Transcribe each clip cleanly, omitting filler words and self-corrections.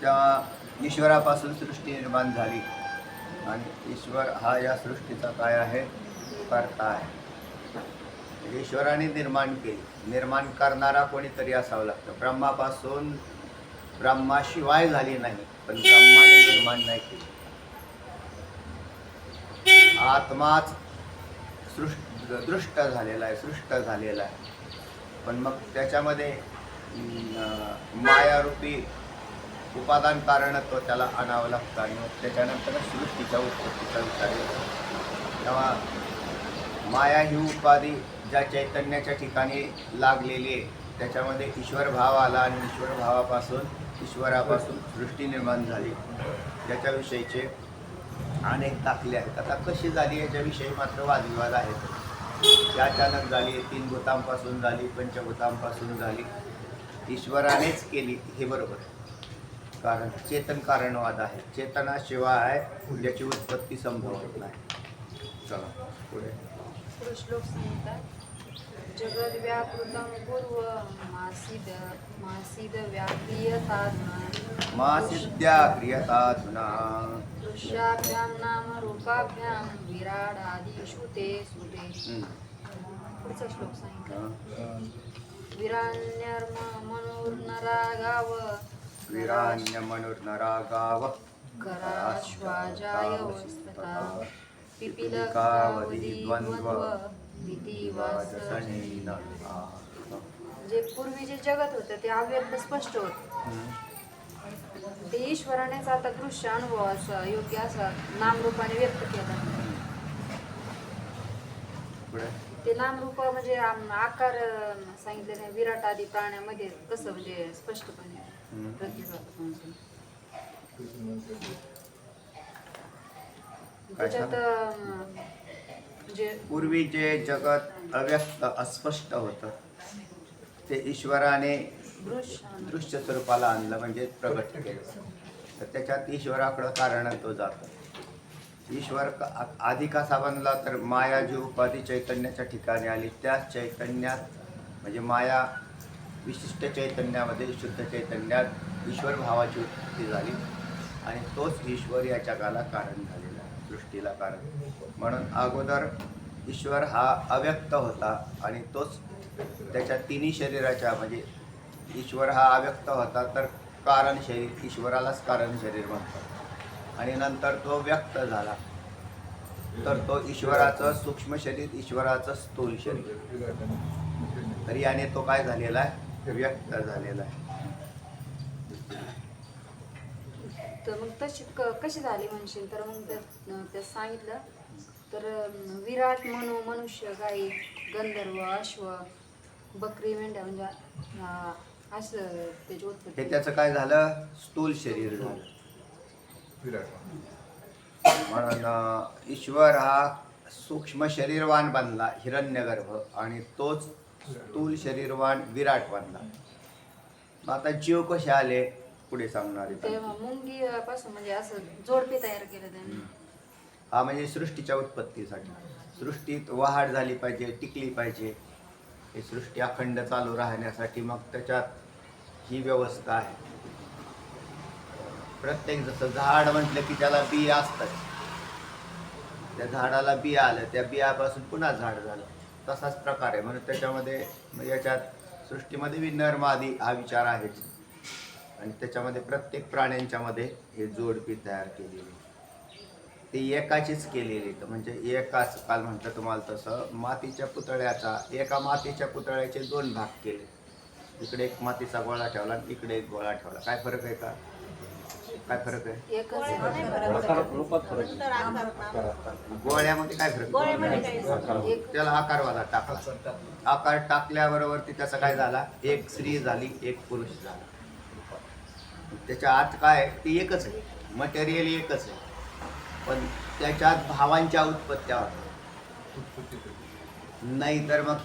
तेव्हा ईश्वरापासून सृष्टी निर्माण झाली आणि ईश्वर हा या सृष्टीचा काय आहे, कर्ता आहे. ईश्वराने निर्माण केली. निर्माण करणारा कोणीतरी असावं लागतं. ब्रह्मापासून ब्रह्माशिवाय झाली नाही, पण ब्रह्माने निर्माण नाही केली. आत्माच दृष्ट झालेला आहे, सृष्ट झालेला आहे. पण मग त्याच्यामध्ये मायारूपी उपादान कारणत्व त्याला आणावं लागतं आणि मग त्याच्यानंतर सृष्टीच्या उत्पत्तीचा विचार येतो. तेव्हा माया ही उपाधी ज्या चैतन्याच्या ठिकाणी लागलेली आहे त्याच्यामध्ये ईश्वर भाव आला आणि ईश्वर ईश्वरापासून सृष्टी निर्माण झाली. त्याच्याविषयीचे अनेक दाखले आहेत. आता कशी झाली याच्याविषयी मात्र वादविवाद आहेत. ती अचानक झाली, 3 भूतांपासून झाली, पंचभूतांपासून झाली, ईश्वरानेच केली हे बरोबर आहे. कारण चेतन कारणवाद आहे. चेतनाशिवाय याची उत्पत्ती संभवत नाही. चला पुढे. श्लोक संहिता. जगद व्याकृतं पूर्व मासीद व्याक्रियताधुना मासिद्या क्रियताधुना दृश्याभ्यां नाम रूपाभ्यां विराडादिषु ते सुते. पुढचा श्लोक सांगितला. विराण्यर्मनुर्नरागाव वीरान्यमनुर्नरागाव कराश्वाजाय वस्तता पिपीलकावधी द्वंद्व भीतिवासनेन. जे पूर्वी जे जगत होतं ते अव्यक्त स्पष्ट होतं. ते ईश्वरानेच आता दृश्य अनुभवाचा योग्य असा नामरूपाने व्यक्त केलं. ते नामरूप म्हणजे आकार सांगितले नाही. विराट आदी प्राण्यामध्ये कसं म्हणजे स्पष्टपणे प्रतिभाग त्याच्यात जे पूर्वी जे जगत अव्यक्त अस्पष्ट होतं ते ईश्वराने दृश्य स्वरूपाला आणलं, म्हणजे प्रगट केलं. तर त्याच्यात ईश्वराकडं कारणत्व जातं. ईश्वर आधी कसा बनला तर माया जी उपाधी चैतन्याच्या ठिकाणी आली त्याच चैतन्यात म्हणजे माया विशिष्ट चैतन्यामध्ये शुद्ध चैतन्यात ईश्वर भावाची उत्पत्ती झाली आणि तोच ईश्वर या जगाला कारण झालेला आहे, सृष्टीला कारण. म्हणून अगोदर ईश्वर हा अव्यक्त होता आणि तोच त्याच्या तिन्ही शरीराच्या म्हणजे ईश्वर हा अव्यक्त होता तर कारण शरीर, ईश्वरालाच कारण शरीर म्हणतात. आणि नंतर तो व्यक्त झाला तर तो ईश्वराचं सूक्ष्म शरीर, ईश्वराचं स्थूल शरीर. तर याने तो काय झालेला आहे, व्यक्त झालेला आहे. तर मग तशी कशी झाली म्हणशील तर मग त्यात सांगितलं तर विराट मनुष्य, गाई, गंधर्व, अश्व, बकरी, मेंढ्या म्हणजे असं त्याची उत्पत्ती. हे त्याचं काय झालं, स्थूल शरीर झालं. म्हणून ईश्वर हा सूक्ष्म शरीरवान बनला हिरण्यगर्भ आणि तोच स्थूल शरीरवान विराट बनला. मग आता जीव कसे आले पुढे सांगणार ते मुंगी पासून म्हणजे असं जोडपे तयार केलं त्यांनी. हा म्हणजे सृष्टीच्या उत्पत्तीसाठी. सृष्टीत वाढ झाली पाहिजे, टिकली पाहिजे, ही सृष्टी अखंड चालू राहण्यासाठी मग त्याच्यात ही व्यवस्था आहे. प्रत्येक जसं झाड म्हटलं की त्याला बी असतात, त्या झाडाला बी आलं, त्या बियापासून पुन्हा झाड झालं, तसाच प्रकार आहे. म्हणून त्याच्यामध्ये याच्यात सृष्टीमध्ये नर मादी हा विचार आहेच आणि त्याच्यामध्ये प्रत्येक प्राण्यांच्या मध्ये हे जोडपी तयार केलेली ती एकाचीच केलेली. तर म्हणजे एकाच काल म्हटलं तुम्हाला तसं मातीच्या पुतळ्याचा, एका मातीच्या पुतळ्याचे 2 भाग केले. इकडे एक मातीचा गोळा ठेवला आणि इकडे एक गोळा ठेवला. काय फरक आहे का, काय फरक आहे? गोळ्यामध्ये काय फरक, त्याला आकारवाला टाकला. आकार टाकल्याबरोबर त्याचा काय झाला, एक स्त्री झाली, एक पुरुष झाला. त्याच्या आत काय, ती एकच आहे, मटेरियल एकच आहे, पण त्याच्यात भावांच्या उत्पत्त्या होतात. नाही तर मग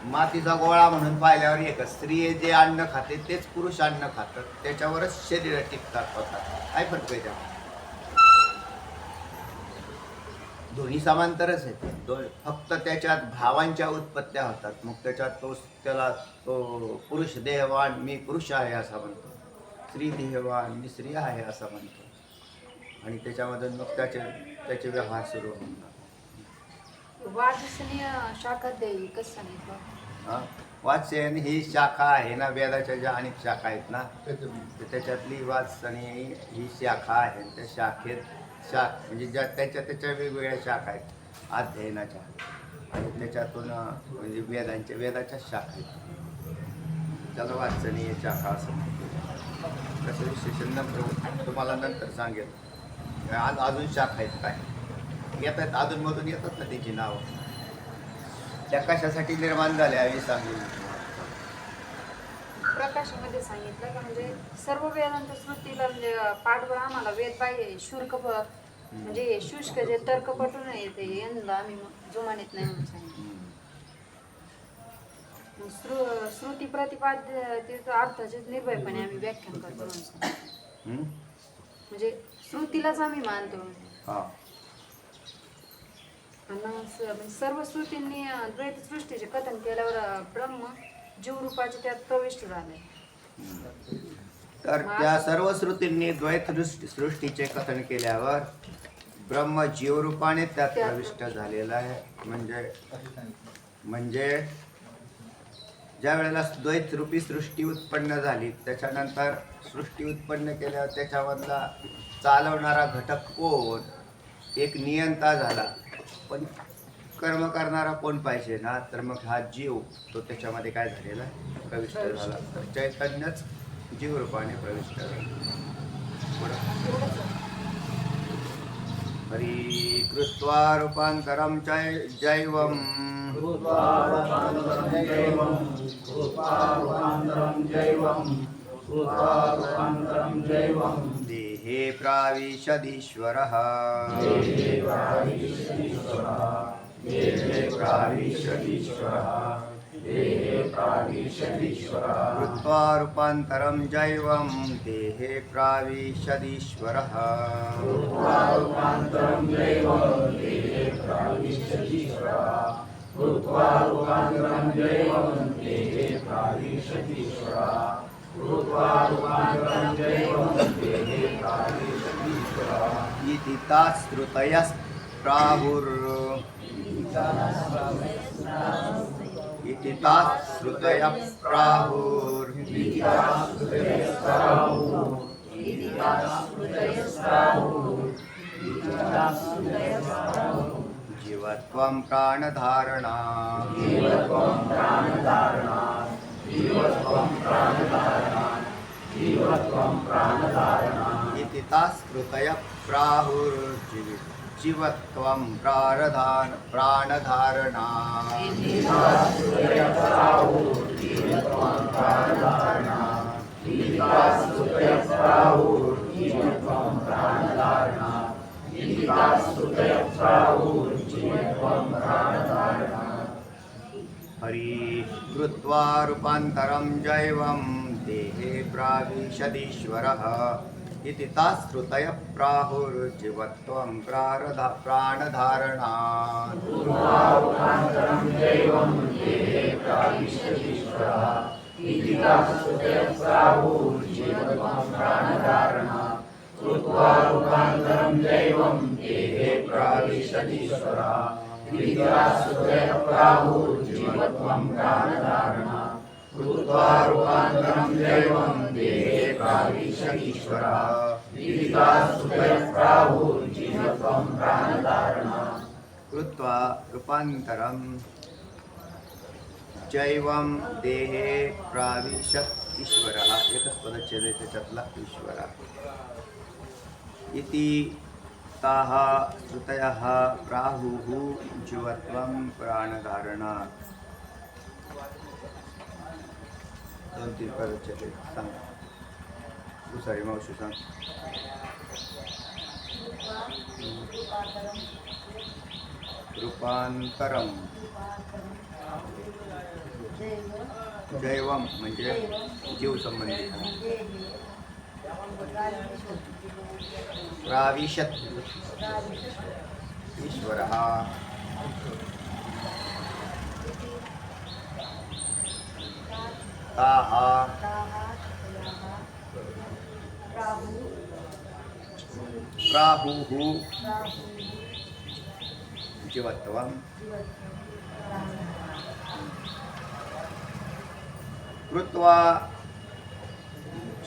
मातीचा गोळा म्हणून पाहिल्यावर एकच स्त्री जे अन्न खाते तेच पुरुष अन्न खातात, त्याच्यावरच शरीर टिकतात होतात. काय फरक आहे त्यात? दोन्ही समांतरच आहेत, फक्त त्याच्यात भावांच्या उत्पत्त्या होतात. मग त्याच्यात त्याला तो पुरुष देहवान, मी पुरुष आहे असा म्हणतो. स्त्री देहवान मी स्त्री आहे असं म्हणतो आणि त्याच्यामधून मग त्याचे व्यवहार सुरू होतात. वाजसनीय शाखाध्यायी कसं सांगितलं? हां, वात्स्यायन ही शाखा आहे ना, वेदाच्या ज्या अनेक शाखा आहेत ना, तर त्याच्यातली वात्सनीय ही शाखा आहे. त्या शाखेत म्हणजे ज्या त्याच्या वेगवेगळ्या शाखा आहेत अध्ययनाच्या आणि त्याच्यातून म्हणजे वेदाच्या शाखा आहेत. त्याला वात्सनीय शाखा असं म्हणतो. तसं विशेषण नंतर तुम्हाला नंतर सांगेल. अजून शाखा आहेत काय येतात, अधूनमधून येतात ना त्याची नावं. त्या कशासाठी निर्माण झाल्या हे सांगेल. प्रकाशामध्ये सांगितलं का म्हणजे सर्व वेदांत श्रुतीला म्हणजे पाठबळ आम्हाला वेद पाहिजे शुल्क म्हणजे शुष्क जे तर्कपटून येते यंदा आम्ही जुमानीत नाही म्हणून सांगितलं. श्रुती प्रतिपाद्य तिथं अर्थाचे निर्भयपणे आम्ही व्याख्यान करतो म्हणून सांगितलं. म्हणजे श्रुतीलाच आम्ही मानतो. हां, आणि सर्व श्रुतींनी द्वैत सृष्टीचे कथन केल्यावर ब्रह्म जीवरूपाचे त्यात प्रविष्ट झाले. तर त्या सर्व श्रुतींनी द्वैत सृष्टीचे कथन केल्यावर ब्रह्म जीवरूपाने त्यात प्रविष्ट झालेला आहे. म्हणजे ज्या वेळेला द्वैत रूपी सृष्टी उत्पन्न झाली, त्याच्यानंतर सृष्टी उत्पन्न केल्यावर त्याच्यामधला चालवणारा घटक कोण, एक नियंता झाला. पण कर्म करणारा कोण पाहिजे ना, तर मग हा जीव तो त्याच्यामध्ये काय झालेला प्रविष्ट झाला. तर चैतन्यच जीवरूपाने प्रविष्ट झाला. हरी कृत्वा रूपांतरम जैवम देहे प्राविशदीश्वरः कृत्वा रूपांतरं जैवं देहे प्राविशदीश्वरः इति ताश्रुतयः प्राहुर् इति ताश्रुतयः प्राहुर् जीवत्वं प्राणधारणा इति ताश्रुतयः प्राहुर्जीवत्वं प्राणधारणा हरि कृत्वा रूपांतरं जैवं देहे प्राविशदीश्वरः इति ताश्रुतयः प्राहुर्जीवत्वं प्राणधारणा कृत्वा रूपांतरं जैवं देहे प्राविशत् ईश्वरः. एकच पदच्छेद आहे त्याच्यातला ईश्वरः. इति ताः श्रुतयः प्राहुः जीवत्वं प्राणधारणा. 2-3 पदच्छेद सांग. दुसरी मावशी सांग. रूपांतरम जैवम म्हणजे जीव संबंधी. प्राविशत ईश्वरः. ताः प्राहुः जीवत्वं कृत्वा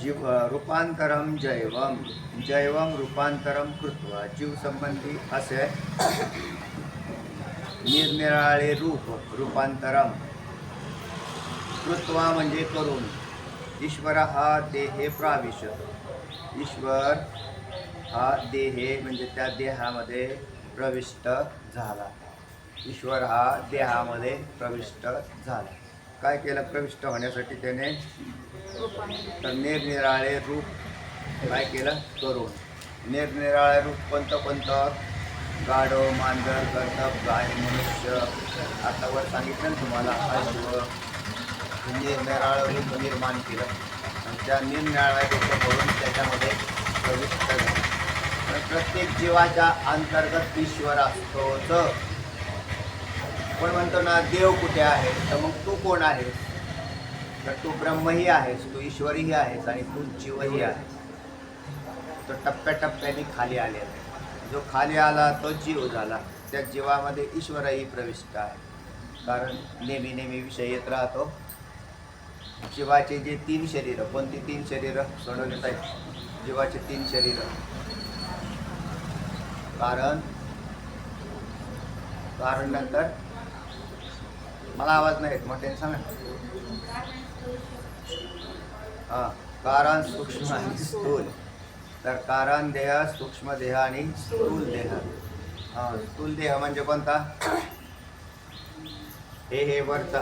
जीव रूपांतरम जैवम रूपांतरम कृत्वा जीव संबंधी असे निरनिराळे रूपांतरम कृत्वा म्हणजे करून ईश्वर हा देहे प्राविशत ईश्वर हा देहे म्हणजे त्या देहामध्ये प्रविष्ट झाला ईश्वर हा देहामध्ये प्रविष्ट झाला काय केलं प्रविष्ट होण्यासाठी त्याने तर निरनिराळे रूप काय केलं करून निरनिराळे रूप कोणतं गाढव मांजर कर्दब गाय मनुष्य आता वर सांगितलं ना तुम्हाला अश्व निरनिराळं रूप निर्माण केलं आणि त्या निरनिराळ्या रूप करून त्याच्यामध्ये प्रविष्ट झालं प्रत्येक जीवाच्या अंतर्गत ईश्वर असतोच पण म्हणतो ना देव कुठे आहे तर मग तू कोण आहेस तर तू ब्रह्मही आहेस तू ईश्वरही आहेस आणि तू जीवही आहे तो टप्प्याटप्प्याने खाली आलेला आहे जो खाली आला तो जीव झाला त्या जीवामध्ये ईश्वरही प्रविष्ट आहे कारण नेहमी विषय येत राहतो जीवाचे जे 3 शरीरं कोणती 3 शरीरं सोडवण्यात आहेत जीवाचे 3 शरीरं कारण नंतर मला आवाज नाही येत मोठ्याने सांगा हां कारण सूक्ष्म आणि स्थूल तर कारण देह सूक्ष्म देह आणि स्थूल देह स्थूल देह म्हणजे कोणता हे वरचा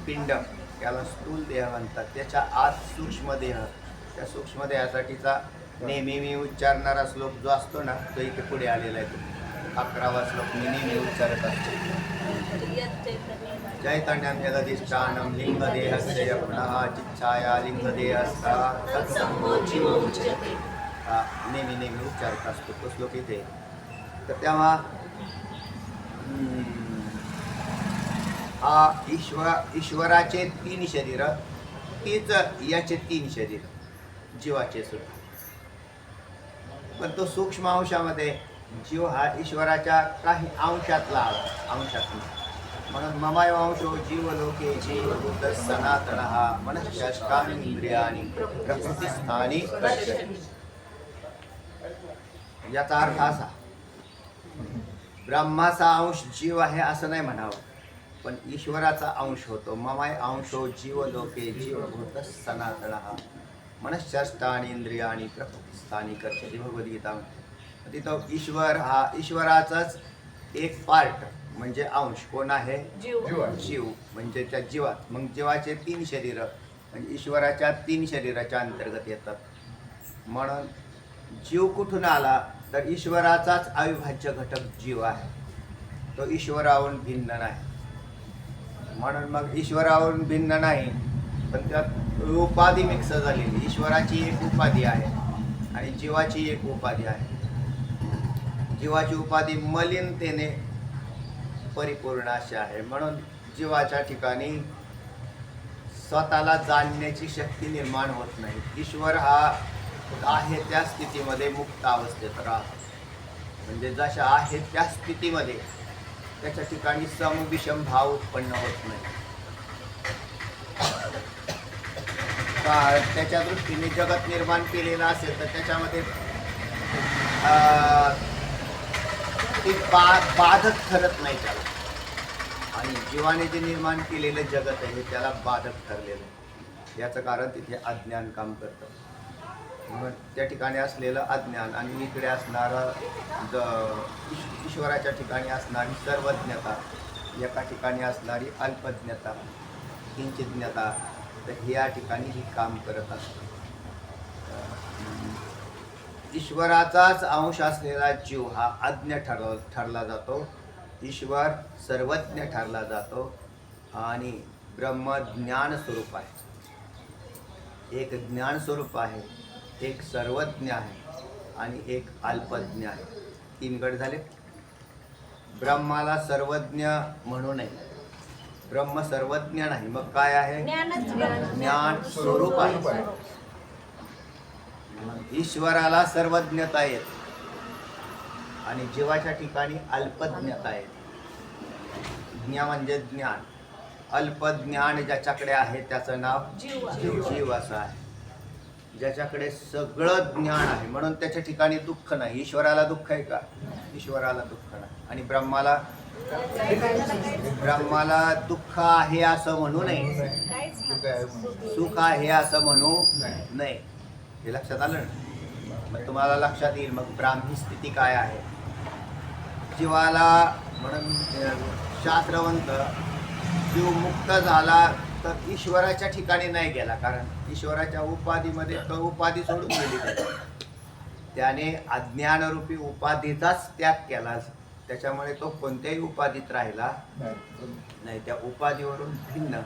पिंड त्याला स्थूल देह म्हणतात त्याच्या आत सूक्ष्म देह त्या सूक्ष्म देहासाठीचा नेहमी मी उच्चारणारा श्लोक जो असतो ना तो इथे पुढे आलेला आहे तो 11वा श्लोक मी नेहमी उच्चारत असतो चैतन्यं यदधिष्ठानं लिंगदेहस्य पुनः चिच्छाया लिंगदेहस्था तत्संबोधिमुच्यते नेहमी उच्चारत असतो तो श्लोक इथे तर तेव्हा ईश्वराचे 3 शरीर तीच याचे 3 शरीर जीवाचे सुद्धा पण तो सूक्ष्म अंशामध्ये जीव हा ईश्वराच्या काही अंशातला अंशातला म्हणून ममाय अंशो जीवलोके जीवभूत सनातनः मनश्चाष्टानि इंद्रियाणि प्रकृतिस्थानी कर्षति याचा अर्थ असा ब्रह्माचा अंश जीव आहे असं नाही म्हणावं पण ईश्वराचा अंश होतो ममाय अंशो जीवलोके जीवभूत सनातनः मनश्चाष्टानि इंद्रियाणि प्रकृतिस्थानी कर्षति भगवद्गीता तिथं ईश्वर हा ईश्वराचाच एक पार्ट म्हणजे अंश कोण आहे जीव म्हणजे त्या जीवात मग जीवाचे 3 शरीर म्हणजे ईश्वराच्या 3 शरीराच्या अंतर्गत येतात म्हणून जीव कुठून आला तर ईश्वराचाच अविभाज्य घटक जीव आहे तो ईश्वराहून भिन्न नाही म्हणून मग ईश्वरावरून भिन्न नाही पण त्यात उपाधी मिक्स झालेली ईश्वराची एक उपाधी आहे आणि जीवाची एक उपाधी आहे जीवाची उपाधी मलिनतेने परिपूर्ण अशी आहे म्हणून जीवाच्या ठिकाणी स्वतःला जाणण्याची शक्ती निर्माण होत नाही ईश्वर हा आहे त्या स्थितीमध्ये मुक्त अवस्थेत राहतो म्हणजे जशा आहे त्या स्थितीमध्ये त्याच्या ठिकाणी समविषम भाव उत्पन्न होत नाही त्याच्या दृष्टीने जगत निर्माण केलेलं असेल तर त्याच्यामध्ये ती बाधक ठरत नाही त्याला आणि जीवाने जे निर्माण केलेलं जगत आहे त्याला बाधक ठरलेलं आहे याचं कारण तिथे अज्ञान काम करतं म्हणून त्या ठिकाणी असलेलं अज्ञान आणि इकडे असणारं ईश्वराच्या ठिकाणी असणारी सर्वज्ञता एका ठिकाणी असणारी अल्पज्ञता किंचितज्ञता तर या ठिकाणी ही काम करत असतं ईश्वराचाच अंश असलेला जीव हा अज्ञ ठरला जातो ईश्वर सर्वज्ञ ठरला जातो आणि ब्रह्म ज्ञान स्वरूप आहे एक ज्ञान स्वरूप आहे एक सर्वज्ञ आहे आणि एक अल्पज्ञ आहे 3 गट झाले ब्रह्माला सर्वज्ञ म्हणू नये ब्रह्म सर्वज्ञ नाही मग काय आहे ज्ञान स्वरूप आहे ईश्वराला सर्वज्ञता येत आणि जीवाच्या ठिकाणी अल्पज्ञता आहे. ज्ञा म्हणजे ज्ञान, अल्पज्ञान ज्याच्याकडे आहे त्याचं नाव जीव असं आहे. ज्याच्याकडे सगळं ज्ञान आहे म्हणून त्याच्या ठिकाणी दुःख नाही. ईश्वराला दुःख आहे का? ईश्वराला दुःख नाही. आणि ब्रह्माला दुःख आहे असं म्हणू नये, सुख आहे असं म्हणू नये. हे लक्षात आलं ना? मग तुम्हाला लक्षात येईल मग ब्राह्मी स्थिती काय आहे. जीवाला म्हणून शास्त्रवंत जीव मुक्त झाला तर ईश्वराच्या ठिकाणी नाही गेला, कारण ईश्वराच्या उपाधीमध्ये तो उपाधी सोडून गेली. त्याने अज्ञानरूपी उपाधीचाच त्याग केला, त्याच्यामुळे तो कोणत्याही उपाधीत राहिला नाही. त्या उपाधीवरून भिन्न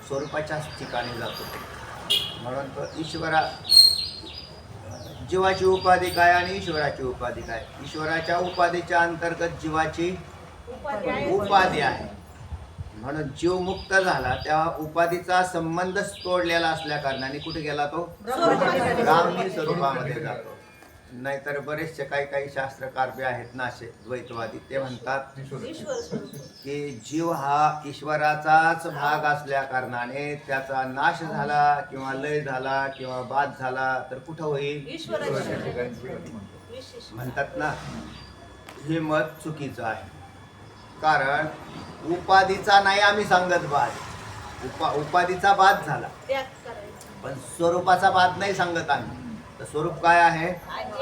स्वरूपाच्याच ठिकाणी जातो. म्हणून तो जीवाची उपाधी काय आणि ईश्वराची उपाधी काय? ईश्वराच्या उपाधीच्या अंतर्गत जीवाची उपाधी आहे. म्हणून जीव मुक्त झाला तेव्हा उपाधीचा संबंधच तोडलेला असल्या कारणाने कुठे गेला तो? ब्राह्मी स्वरूपामध्ये जातो. नाहीतर बरेचसे काही शास्त्रकार बी आहेत ना असे द्वैतवादी, ते म्हणतात की जीव हा ईश्वराचाच भाग असल्या कारणाने त्याचा नाश झाला किंवा लय झाला किंवा बाद झाला तर कुठं होईल? म्हणतात ना. हे मत चुकीचं आहे. कारण उपाधीचा नाही आम्ही सांगत बाद, उपाधीचा बाद झाला पण स्वरूपाचा बाद नाही सांगत आम्ही. तर स्वरूप काय आहे?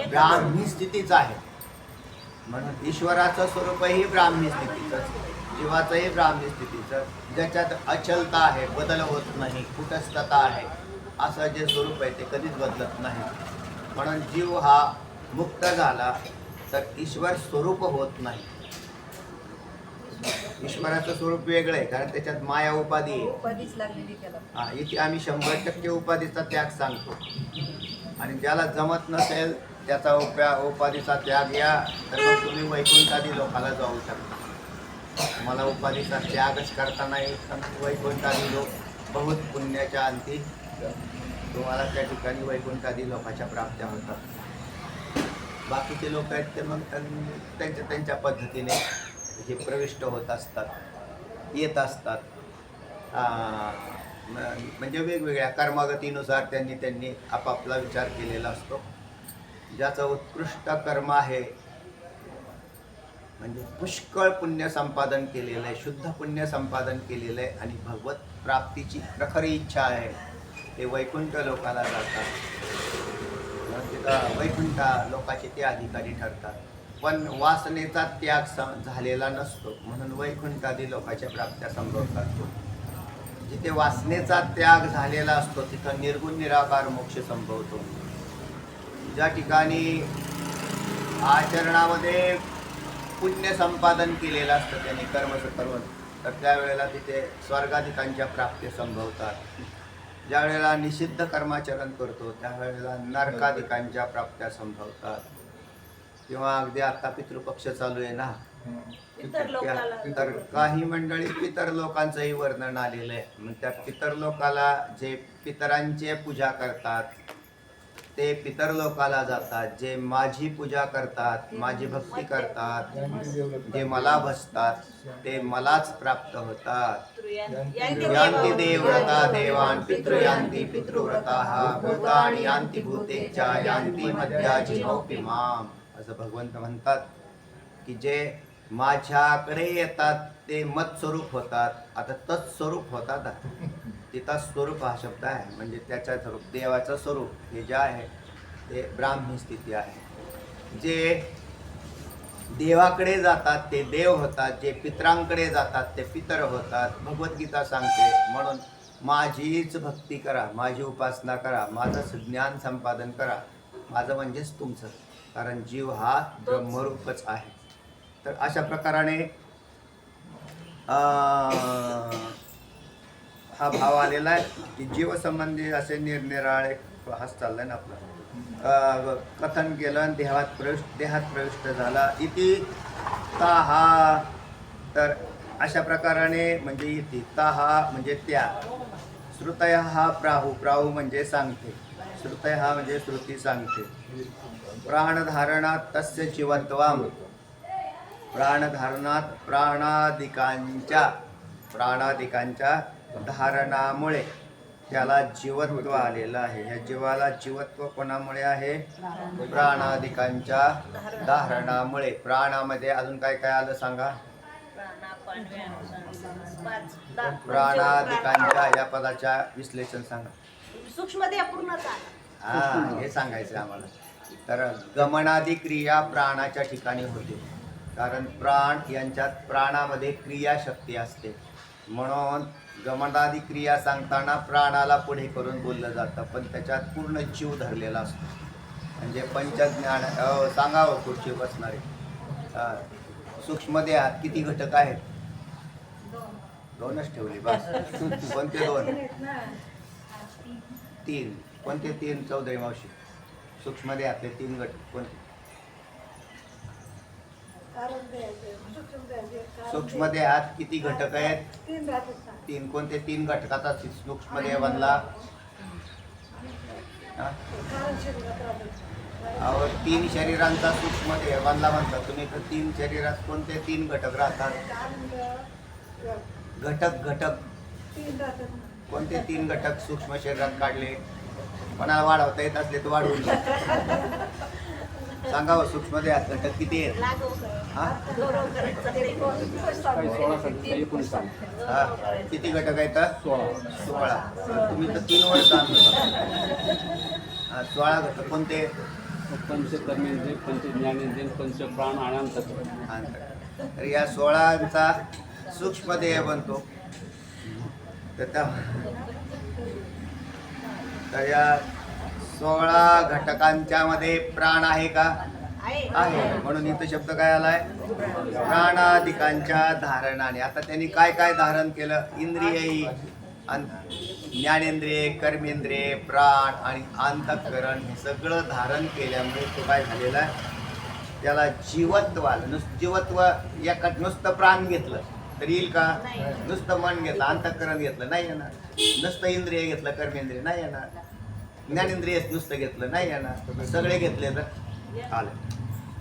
ब्राह्मी स्थितीच आहे. म्हणून ईश्वराचं स्वरूपही ब्राह्मी स्थितीचं, जीवाचंही ब्राह्मी स्थितीचं, ज्याच्यात अचलता आहे, बदल होत नाही, कुटस्थता आहे, असं जे स्वरूप आहे ते कधीच बदलत नाही. म्हणून जीव हा मुक्त झाला तर ईश्वर स्वरूप होत नाही. ईश्वराचं स्वरूप वेगळं आहे, कारण त्याच्यात माया उपाधी आहे. इथे आम्ही 100% उपाधीचा त्याग सांगतो. आणि ज्याला जमत नसेल त्याचा उपाधीचा त्याग या तर मग तुम्ही वैकुंठादी लोकाला जाऊ शकता. मला उपाधीचा त्यागच करता नाही तर वैकुंठादी लोक बहुत पुण्याच्या अंती तुम्हाला त्या ठिकाणी वैकुंठादी लोकांच्या प्राप्त्या होतात. बाकीचे लोक आहेत ते मग त्यांच्या पद्धतीने हे प्रविष्ट होत असतात, येत असतात. म्हणजे वेगवेगळ्या कर्मगतीनुसार त्यांनी आपापला विचार केलेला असतो. ज्याचं उत्कृष्ट कर्म आहे म्हणजे पुष्कळ पुण्य संपादन केलेलं आहे, शुद्ध पुण्य संपादन केलेलं आहे आणि भगवत प्राप्तीची प्रखरी इच्छा आहे, ते वैकुंठ लोकाला जातात. तिथं वैकुंठ लोकाचे ते अधिकारी ठरतात. पण वासनेचा त्याग झालेला नसतो म्हणून वैकुंठादी लोकांच्या प्राप्त्या संभवतात. जिथे वासनेचा त्याग झालेला असतो तिथं निर्गुण निराकार मोक्ष संभवतो. ज्या ठिकाणी आचरणामध्ये पुण्य संपादन केलेलं असतं त्यांनी कर्म करून, तर त्यावेळेला तिथे स्वर्गाधिकांच्या प्राप्त्या संभवतात. ज्या वेळेला निषिद्ध कर्माचरण करतो त्यावेळेला नरकाधिकांच्या प्राप्त्या संभवतात. किंवा अगदी आता पितृपक्ष चालू आहे ना, तर काही मंडळी पितर लोकांचंही वर्णन आलेलं आहे. मग त्या पितर लोकाला जे पितरांची पूजा करतात ते पितर लोकाला जातात. जे माझी पूजा करतात, माझी भक्ती करतात, जे मला भजतात ते मलाच प्राप्त होतात. यांती देवव्रता देवान पितृयांती पितृव्रताः भूतानि यांती भूतेच्छा यांती मध्याची माम. असं भगवंत म्हणतात की जे माझ्याकडे येतात ते मत स्वरूप होतात. आता तत्स्वरूप होतात. तिथं स्वरूप हा शब्द आहे म्हणजे त्याच्या स्वरूप देवाचं स्वरूप हे जे आहे ते ब्राह्मी स्थिती आहे. जे देवाकडे जातात ते देव होतात, जे पितरांकडे जातात ते पितर होतात. भगवद्गीता सांगते म्हणून माझीच भक्ती करा, माझी उपासना करा, माझं ज्ञान संपादन करा. माझं म्हणजेच तुमचं, कारण जीव हा ब्रह्मरूपच आहे. तर अशा प्रकाराने हा भाव आलेला आहे की जीवसंबंधी असे निरनिराळे हाच चाललाय ना आपलं कथन केलं. देहात प्रविष्ट झाला इति ताहा. तर अशा प्रकाराने म्हणजे इति ताहा म्हणजे त्या. श्रुतय हा प्राहू म्हणजे सांगते. श्रुतय हा म्हणजे श्रुती सांगते. प्राणधारणात तस्य जीवत्वम. प्राणधारणात प्राणादिकांच्या धारणामुळे त्याला जीवत्व आलेलं आहे. या जीवाला जीवत्व कोणामुळे आहे? प्राणादिकांच्या धारणामुळे. प्राणामध्ये अजून काय काय आलं सांगा? प्राणादिकांच्या या पदाच्या विश्लेषण सांगा. सूक्ष्म देह पूर्ण हा, हे सांगायचं आम्हाला. तर गमनादी क्रिया प्राणाच्या ठिकाणी होते, कारण प्राण यांच्यात प्राणामध्ये क्रियाशक्ती असते. म्हणून गमनादी क्रिया सांगताना प्राणाला पुढे करून बोललं जातं, पण त्याच्यात पूर्ण जीव धरलेला असतो. म्हणजे पंचज्ञान सांगावं खुर्ची बसणारे. सूक्ष्म देहात किती घटक आहेत? दोनच ठेवले बस. कोणते दोन? तीन. कोणते तीन चौधरी मावशी? सूक्ष्म देहातले तीन घटक कोणते? सूक्ष्म देहात किती घटक आहेत? तीन. कोणते तीन घटकाचा सूक्ष्म देह बनला? अहो, तीन शरीरांचा सूक्ष्म देह बनला म्हणता तुम्ही. तर तीन शरीरात कोणते तीन घटक राहतात? घटक कोणते तीन घटक सूक्ष्म शरीरात काढले? कोणाला वाढवता येत असले तर वाढवून सांगावं. सूक्ष्म देहात घटक किती आहेत? हा, किती घटक आहेत? 16. तुम्ही तर 3 वर्ष आणलं. 16 घटक कोणते? पंच कर्मेंद्रिय, पंच ज्ञानेंद्रिय, पंच प्राण आणि अंतःकरण. तर या 16चा सूक्ष्म देह बनतो. तर या 16 घटकांच्या मध्ये प्राण आहे का? आहे. म्हणून इथं शब्द काय आलाय? प्राणादिकांच्या धारणाने. आता त्यांनी काय काय धारण केलं? इंद्रियही, ज्ञानेंद्रिय, कर्मेंद्रिय, प्राण आणि अंतःकरण हे सगळं धारण केल्यामुळे तो काय झालेला आहे? त्याला जीवत्व आलं. जीवत्व एका नुसतं प्राण घेतलं तर येईल का? नुसतं मन घेतलं, अंतःकरण घेतलं नाही येणार. नुसतं इंद्रिय घेतलं, कर्मेंद्रिय नाही येणार. ज्ञानेंद्रिय नुसतं घेतलं नाही येणार. सगळे घेतले तर आलं.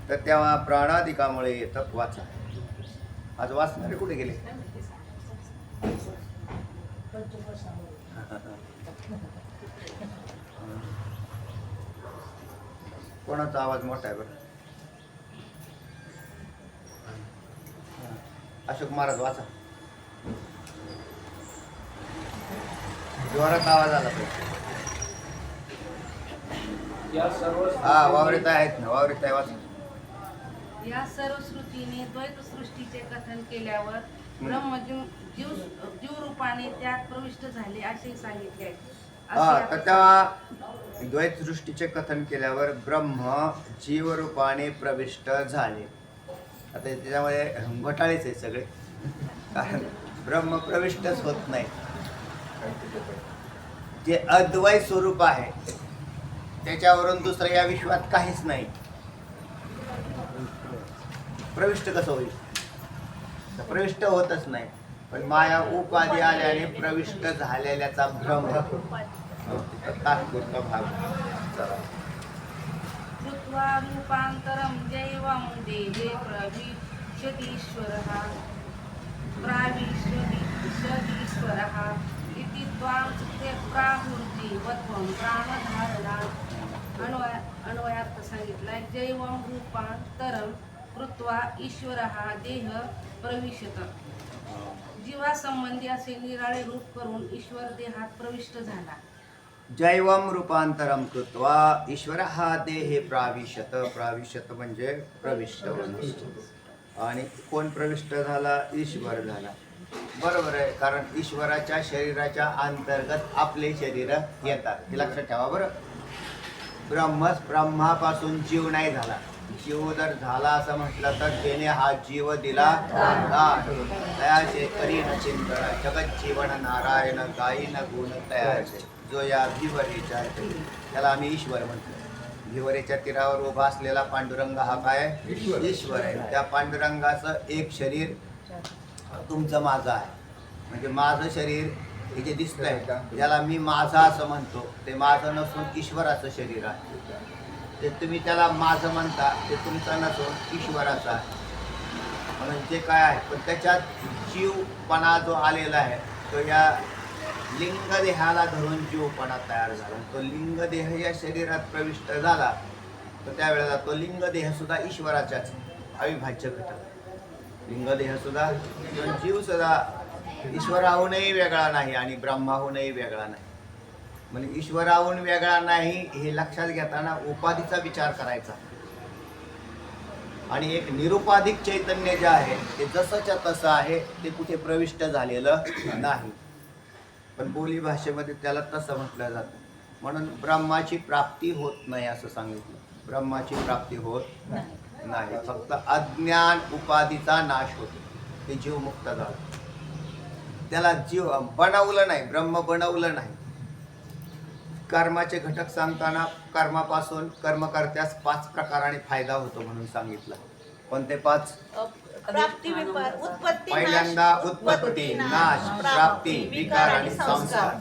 तर तेव्हा प्राणादिकामुळे येतं. वाचा. आज वाचणारे कुठे गेले? कोणाचा आवाज मोठा आहे बरं? अशोक महाराज वाचा. जोरात आवाज आला पाहिजे. हा, वावरित आहेत ना, वावरित आहे. वाचा. या सर्व सृष्टीने द्वैत सृष्टीचे कथन केल्यावर ब्रह्म जीव रूपाने त्यात प्रविष्ट झाले असे सांगितले आहे. हा, तर त्या द्वैत सृष्टीचे कथन केल्यावर ब्रह्म जीवरूपाने प्रविष्ट झाले. आता त्याच्यामध्ये घोटाळेच आहे सगळे, कारण ब्रह्म प्रविष्टच होत नाही. जे अद्वैत स्वरूप आहे त्याच्यावरून दुसरं या विश्वात काहीच नाही. प्रविष्ट कसं होईल? प्रविष्ट होतच नाही. पण माया उपाधी आल्याने प्रविष्ट झालेल्याचा भ्रम तात्पुरता भाग. कृत्वा रूपांतरम जैवं देहे प्रविशतीश्वरः प्राविशतीश्वरः इति त्वां ते प्राहुर्जीवत्वं प्राणधारणा अन्वयार्थ सांगितलाय. जैवं रूपांतरम कृत्वा ईश्वरः देह प्रविशत. जीवासंबंधी असे निराळे रूप करून ईश्वर देहात प्रविष्ट झाला. जैवम रूपांतरम कृत्वा ईश्वर हा देहे प्राविशत. प्राविशत म्हणजे प्रविष्ट होणे. आणि कोण प्रविष्ट झाला? ईश्वर झाला. बरोबर आहे, कारण ईश्वराच्या शरीराच्या अंतर्गत आपले शरीर येतात. हे लक्षात ठेवा बरं. ब्रह्मापासून जीव नाही झाला. जीव जर झाला असं म्हटलं तर त्याने हा जीव दिला तयाचे करी न चिंतन जगत जीवन नारायण गायी न गुण तयाचे. जो या भिवरेच्या, त्याला आम्ही ईश्वर म्हणतो. भिवरेच्या तीरावर उभा असलेला पांडुरंग हा काय? ईश्वर आहे. त्या पांडुरंगाचं एक शरीर तुमचं माझं आहे. म्हणजे माझं शरीर हे जे दिसतंय ज्याला मी माझं असं म्हणतो, ते माझं नसून ईश्वराचं शरीर आहे. ते तुम्ही त्याला माझं म्हणता, ते तुमचं नसून ईश्वराचं आहे. म्हणून जे काय आहे, पण त्याच्यात जीवपणा जो आलेला आहे तो या लिंगदेहाला धरून जीवपणा तयार झाला. तो लिंगदेह या शरीरात प्रविष्ट झाला तर त्यावेळेला तो लिंगदेह सुद्धा ईश्वराच्याच अविभाज्य घटक. लिंगदेह सुद्धा, जीव सुद्धा ईश्वराहूनही वेगळा नाही आणि ब्रह्माहूनही वेगळा नाही. म्हणजे ईश्वराहून वेगळा नाही हे लक्षात घेताना उपाधीचा विचार करायचा. आणि एक निरुपाधिक चैतन्य जे आहे ते जसंच्या तसं आहे, ते कुठे प्रविष्ट झालेलं नाही. पण बोली भाषेमध्ये त्याला तसं म्हटलं जातं. म्हणून ब्रह्माची प्राप्ती होत नाही असं सांगितलं. ब्रह्माची प्राप्ती होत नाही, फक्त अज्ञान उपाधीचा नाश होतो. ते जीवमुक्त झालं. त्याला जीव बनवलं नाही, ब्रह्म बनवलं नाही. कर्माचे घटक सांगताना कर्मापासून कर्मकर्त्यास 5 प्रकाराने फायदा होतो म्हणून सांगितलं. कोणते 5? प्राप्ती विकार, उत्पत्ती, पहिल्यांदा नाश, उत्पत्ती, नाश, प्राप्ती, विकार आणि संस्कार.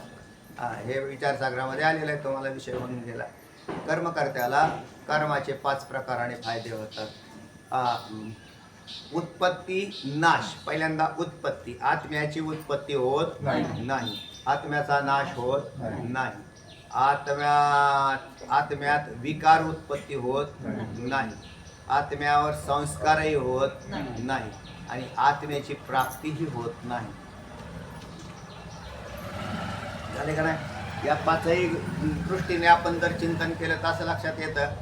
हे विचारसागरामध्ये आलेलं आहे, तुम्हाला विषय म्हणून दिला. कर्मकर्त्याला कर्माचे 5 प्रकाराने फायदे होतात. उत्पत्ती, नाश. पहिल्यांदा उत्पत्ती, आत्म्याची उत्पत्ती होत नाही, आत्म्याचा नाश होत नाही. आत्म्यात विकार उत्पत्ती होत नाही, आत्म्यावर संस्कारही होत नाही आणि आत्म्याची प्राप्तीही होत नाही. झाले का नाही? या 5ही दृष्टीने आपण जर चिंतन केलं तर असं लक्षात येतं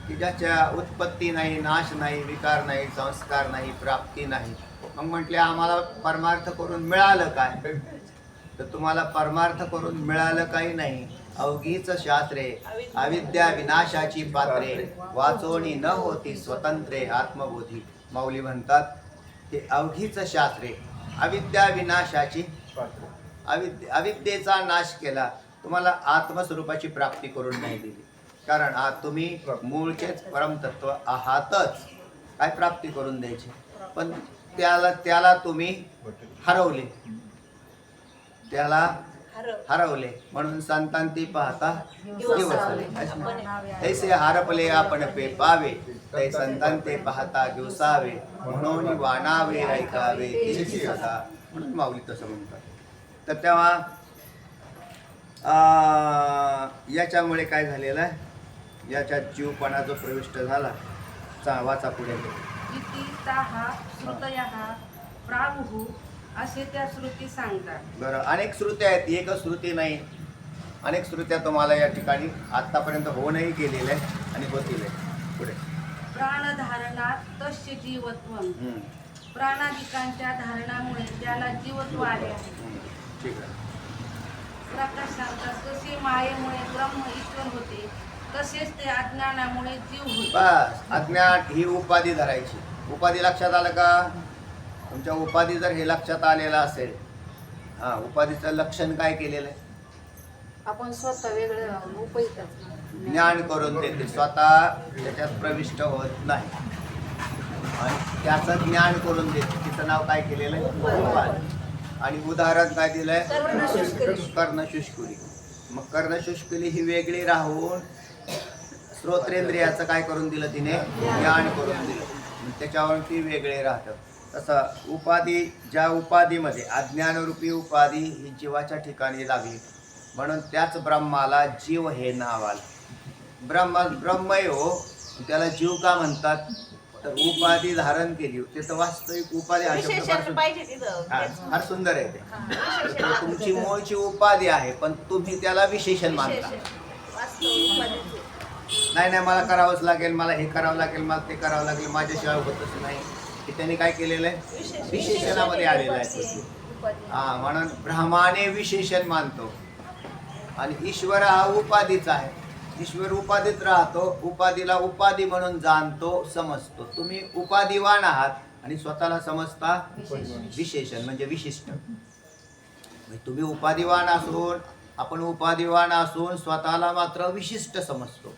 की ज्याच्या उत्पत्ती नाही, नाश नाही, विकार नाही, संस्कार नाही, प्राप्ती नाही, मग म्हटले आम्हाला परमार्थ करून मिळालं काय? तर तुम्हाला परमार्थ करून मिळालं काही नाही. अवघीच शास्त्रे अविद्या विनाशाची पात्रे, वाचोणी न होती स्वतंत्रे आत्मबोधी. माऊली म्हणतात ते अवघीच शास्त्रे अविद्या विनाशाची, अविद्येचा नाश केला, तुम्हाला आत्मस्वरूपाची प्राप्ती करून नाही दिली. कारण तुम्ही मूळचेच परमतत्व आहातच. काय प्राप्ती करून द्यायची? पण त्याला तुम्ही हरवले, त्याला हरवले. म्हणून संतांती पाहता दिवसावे, ऐसे हरपले आपण पे पावे, ते संतांते पाहता दिवसावे, म्हणून वाणावे ऐकावे तेची सदा. म्हणून माऊली तसं म्हणतात. तर तेव्हा याच्यामुळे काय झालेलं आहे, याच्यात जीवपणा जो प्रविष्ट झाला. वाचा पुढे. इति ताहा श्रुतयः प्राहुः असे त्या श्रुती सांगतात. बरं, अनेक श्रुत्या आहेत, एकच श्रुती नाही. अनेक श्रुत्या तुम्हाला या ठिकाणी आतापर्यंत होऊनही गेलेल्या आहेत आणि होतील. पुढे. प्राणधारणात तस्य जीवत्वम, प्राणाधिकांच्या धारणामुळे त्याला जीवत्व आले आहे. ठीक आहे. प्रकाशांत जसे मायेमुळे ब्रह्म ईश्वर होते तसेच ते अज्ञानामुळे जीव होते. बस, अज्ञान ही उपाधी धरायची. उपाधी लक्षात आलं का? तुमच्या उपाधी जर हे लक्षात आलेलं असेल, उपाधीचं लक्षण काय केलेलं आहे? आपण स्वतः वेगळं उपयुक्त ज्ञान करून देते, स्वतः त्याच्यात प्रविष्ट होत नाही आणि त्याचं ज्ञान करून देते. तिचं नाव काय केलेलं आहे? उपाधी. आणि उदाहरण काय दिलंय? कर्णशुष्कुली. मग कर्णशुष्कुली ही वेगळी राहून श्रोत्रेंद्रियाचं काय करून दिलं? तिने ज्ञान करून दिलं. त्याच्यावर ती वेगळे राहतं. तसं उपाधी, ज्या उपाधीमध्ये अज्ञानरूपी उपाधी ही जीवाच्या ठिकाणी लागली म्हणून त्याच ब्रह्माला जीव हे नाव आलं. ब्रह्मय हो, त्याला जीव का म्हणतात? तर उपाधी धारण केली. ते तर वास्तविक उपाधी हा शब्द फार सुंदर आहे. ते तुमची मूळची उपाधी आहे पण तुम्ही त्याला विशेषण मानता. नाही मला करावंच लागेल, मला हे करावं लागेल, मला ते करावं लागेल, माझ्याशिवाय होतच नाही. की त्यांनी काय केलेलं आहे? विशेषणामध्ये आलेलं आहे. म्हणून ब्रह्माने विशेषण मानतो आणि ईश्वर हा उपाधीचा आहे. ईश्वर उपाधीत राहतो, उपाधीला उपाधी म्हणून जाणतो, समजतो. तुम्ही उपाधिवान आहात आणि स्वतःला समजता विशेषण म्हणजे विशिष्ट. तुम्ही उपाधिवान असून, आपण उपाधिवान असून स्वतःला मात्र विशिष्ट समजतो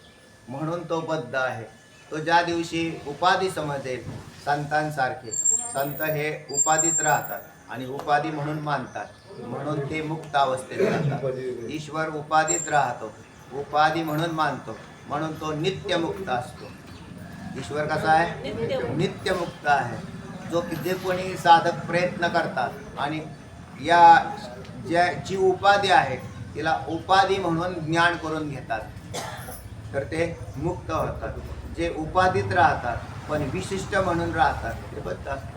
म्हणून तो बद्ध आहे. तो ज्या दिवशी उपाधी समजेल, संतांसारखे संत हे उपाधीत राहतात आणि उपाधी म्हणून मानतात म्हणून ते मुक्त अवस्थेत राहतात. ईश्वर उपाधीत राहतो, उपाधी म्हणून मानतो म्हणून तो नित्यमुक्त असतो. ईश्वर कसा आहे? नित्यमुक्त आहे. जे कोणी साधक प्रयत्न करतात आणि या जी उपाधी आहे तिला उपाधी म्हणून ज्ञान करून घेतात तर ते मुक्त होतात. जे उपाधीत राहतात पण विशिष्ट म्हणून राहतात ते बद्ध असतात.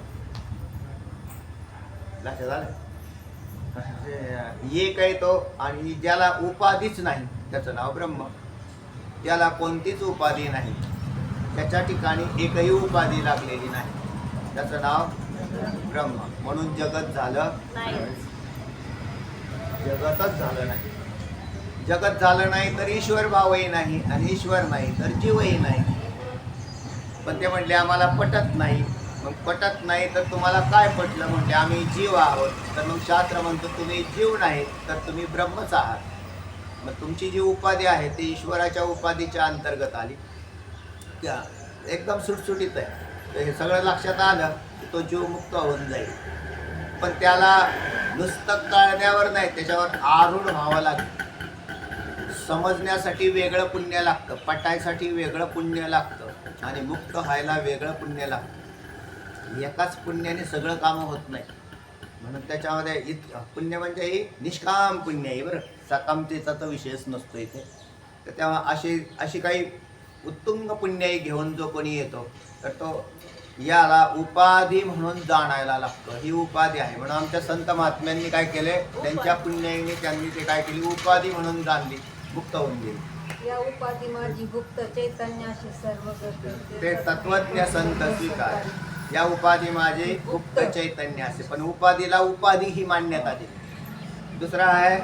लक्षात आलं? एक आहे तो, आणि ज्याला उपाधीच नाही त्याचं नाव ब्रह्म. ज्याला कोणतीच उपाधी नाही, त्याच्या ठिकाणी एकही उपाधी लागलेली नाही, त्याचं नाव ब्रह्म. म्हणून जगत झालं जगतच झालं नाही. जगत झालं नाही तर ईश्वर भावही नाही, आणि ईश्वर नाही तर जीवही नाही. पण ते म्हटले आम्हाला पटत नाही. मग पटत नाही तर तुम्हाला काय पटलं? म्हणजे आम्ही जीव आहोत. तर मग शास्त्र म्हणतो तुम्ही जीव नाही तर तुम्ही ब्रह्मच आहात. मग तुमची जी उपाधी आहे ती ईश्वराच्या उपाधीच्या अंतर्गत आली. त्या एकदम सुटसुटीत आहे. तर हे सगळं लक्षात आलं की तो जीव मुक्त होऊन जाईल. पण त्याला नुसतं कळण्यावर नाही, त्याच्यावर आरूढ व्हावं लागेल. समजण्यासाठी वेगळं पुण्य लागतं, पटायसाठी वेगळं पुण्य लागतं, आणि मुक्त व्हायला वेगळं पुण्य लागतं. एकाच पुण्याने सगळं कामं होत नाही. म्हणून त्याच्यामध्ये पुण्य म्हणजे ही निष्काम पुण्य आहे बरं. सकामतेचा तर विषयच नसतो इथे. तर तेव्हा अशी काही उत्तुंग पुण्य घेऊन जो कोणी येतो तर तो याला उपाधी म्हणून जाणायला लागतो. ही उपाधी आहे. म्हणून आमच्या संत महात्म्यांनी काय केले, त्यांच्या पुण्याने त्यांनी ते काय केली, उपाधी म्हणून जाणली, मुक्त होऊन गेली. या उपाधी माझी गुप्त चैतन्याशी सर्व करते ते तत्वज्ञ संत स्वीकार. या उपाधी माझे गुप्त चैतन्य असे. पण उपाधीला उपाधी ही मान्यता दे. दुसरा आहे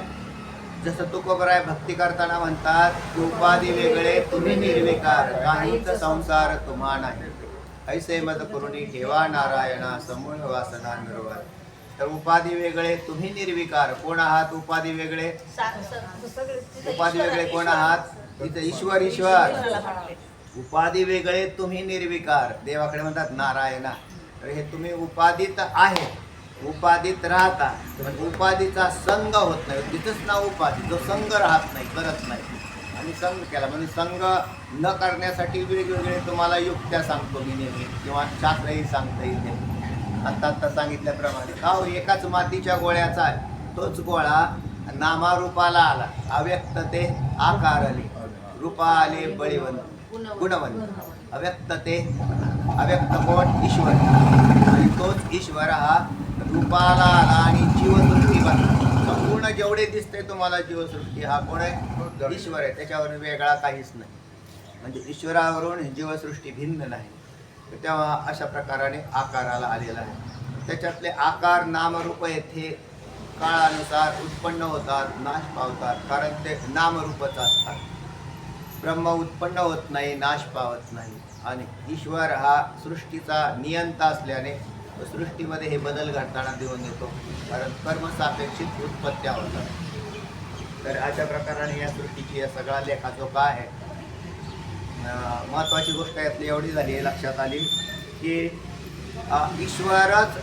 जसं तुकोबराय भक्ती करताना म्हणतात की उपाधी वेगळे तुम्ही निर्विकार, काहीच संसार तुम्हा नाही. ऐसे मद करुणी ठेवा नारायणा, समूळ वासना निर्वाळ. तर उपाधी वेगळे तुम्ही निर्विकार. कोण आहात उपाधी वेगळे? उपाधी वेगळे कोण आहात? इथं ईश्वर ईश्वर. उपाधी वेगळे तुम्ही निर्विकार. देवाकडे म्हणतात नारायणा. तर हे तुम्ही उपाधीत आहे, उपाधीत राहता, पण उपाधीचा संग होत नाही. तिथंच ना उपाधी, जो संग राहत नाही, करत नाही. आणि संग केला म्हणजे संग न करण्यासाठी वेगवेगळे तुम्हाला युक्त्या सांगतो मी नेहमी, किंवा शास्त्रही सांगता येते. आता सांगितल्याप्रमाणे का एकाच मातीच्या गोळ्याचा आहे, तोच गोळा नामारूपाला आला. अव्यक्त ते आकारले, रूपा आले बळीवंत गुणवंत. अव्यक्त ते अव्यक्त कोण? ईश्वर. आणि तोच ईश्वर हा रूपाला आला आणि जीवसृष्टी बनला. संपूर्ण जेवढे दिसते तुम्हाला जीवसृष्टी हा कोण आहे? ईश्वर आहे. त्याच्यावरून वेगळा काहीच नाही. म्हणजे ईश्वरावरून जीवसृष्टी भिन्न नाही. तर तेव्हा अशा प्रकाराने आकाराला आलेला आहे. त्याच्यातले आकार नामरूप येथे काळानुसार उत्पन्न होतात, नाश पावतात, कारण ते नामरूपच असतात. ब्रह्म उत्पन्न होत नाही, नाश पावत नाही. आणि ईश्वर हा सृष्टीचा नियंता असल्याने सृष्टीमध्ये हे बदल घडताना दिसून येतो, कारण कर्मसापेक्षित उत्पत्त्या होतात. तर अशा प्रकाराने या सृष्टीची या सगळा लेखाजोखा आहे. महत्त्वाची गोष्ट यातली एवढी झाली आहे, लक्षात आली की ईश्वरच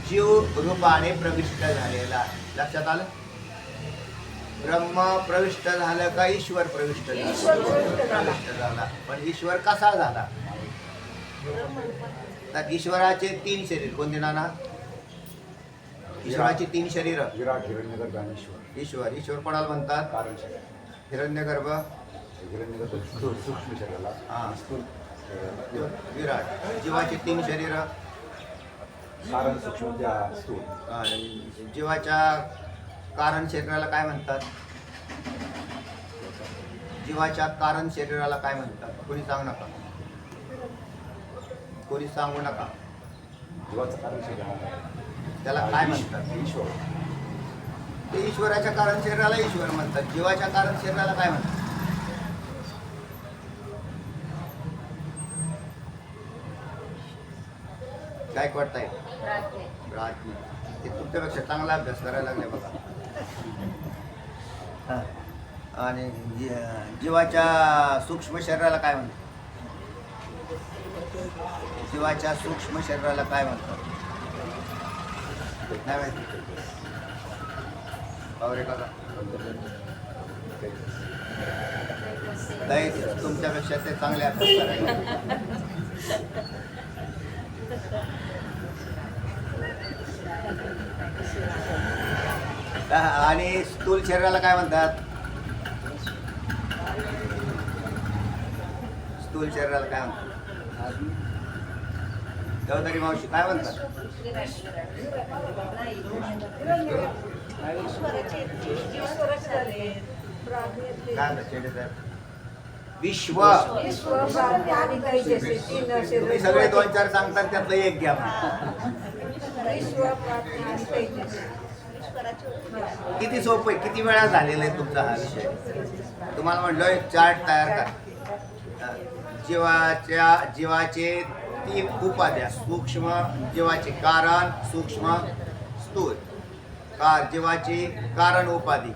जीव रूपाने प्रविष्ट झालेला आहे. लक्षात आलं? ब्रह्म प्रविष्ट झालं का ईश्वर प्रविष्ट झाला? पण ईश्वर कसा झाला? तर ईश्वराचे 3 शरीर कोणते नाना? ईश्वराची 3 शरीर. विराट, हिरण्यगर्भ आणि ईश्वर. ईश्वर ईश्वर कोणाला म्हणतात? कारण शरीर. हिरण्यगर्भ सूक्ष्म शरीराला. हां, विराट. जीवाची 3 शरीर. कारण सूक्ष्म त्या स्थूल. जीवाच्या कारण शरीराला काय म्हणतात? जीवाच्या कारण शरीराला काय म्हणतात? कोणी सांगू नका, कोणी सांगू नका. जीवाचं कारण शरीर त्याला काय म्हणतात? ईश्वर. ते ईश्वराच्या कारण शरीराला ईश्वर म्हणतात. जीवाच्या कारण शरीराला काय म्हणतात? काय वाटतंय? प्राज्ञ. ते तुमच्यापेक्षा चांगला अभ्यास करायला लागले बघा. आणि जीवाच्या सूक्ष्म शरीराला काय म्हणतात? जीवाच्या सूक्ष्म शरीराला काय म्हणतात? नाही माहिती. पावरे काका तुमच्यापेक्षा ते चांगले अभ्यास करायला. आणि स्थूल शरीराला काय म्हणतात? स्थूल शरीराला काय म्हणतात? देवदारी मावशी काय म्हणतात? काय म्हणतात शेडे साहेब? विश्व. तुम्ही सगळे 2-4 सांगतात, त्यातलं एक घ्या. किती सोपं आहे, किती वेळा झालेला आहे तुमचा हा विषय. तुम्हाला म्हणलं एक चार्ट तयार करा. जीवाचे 3 उपाध्या. सूक्ष्म जीवाचे कारण, सूक्ष्म, स्थूल. जीवाची कारण उपाधी.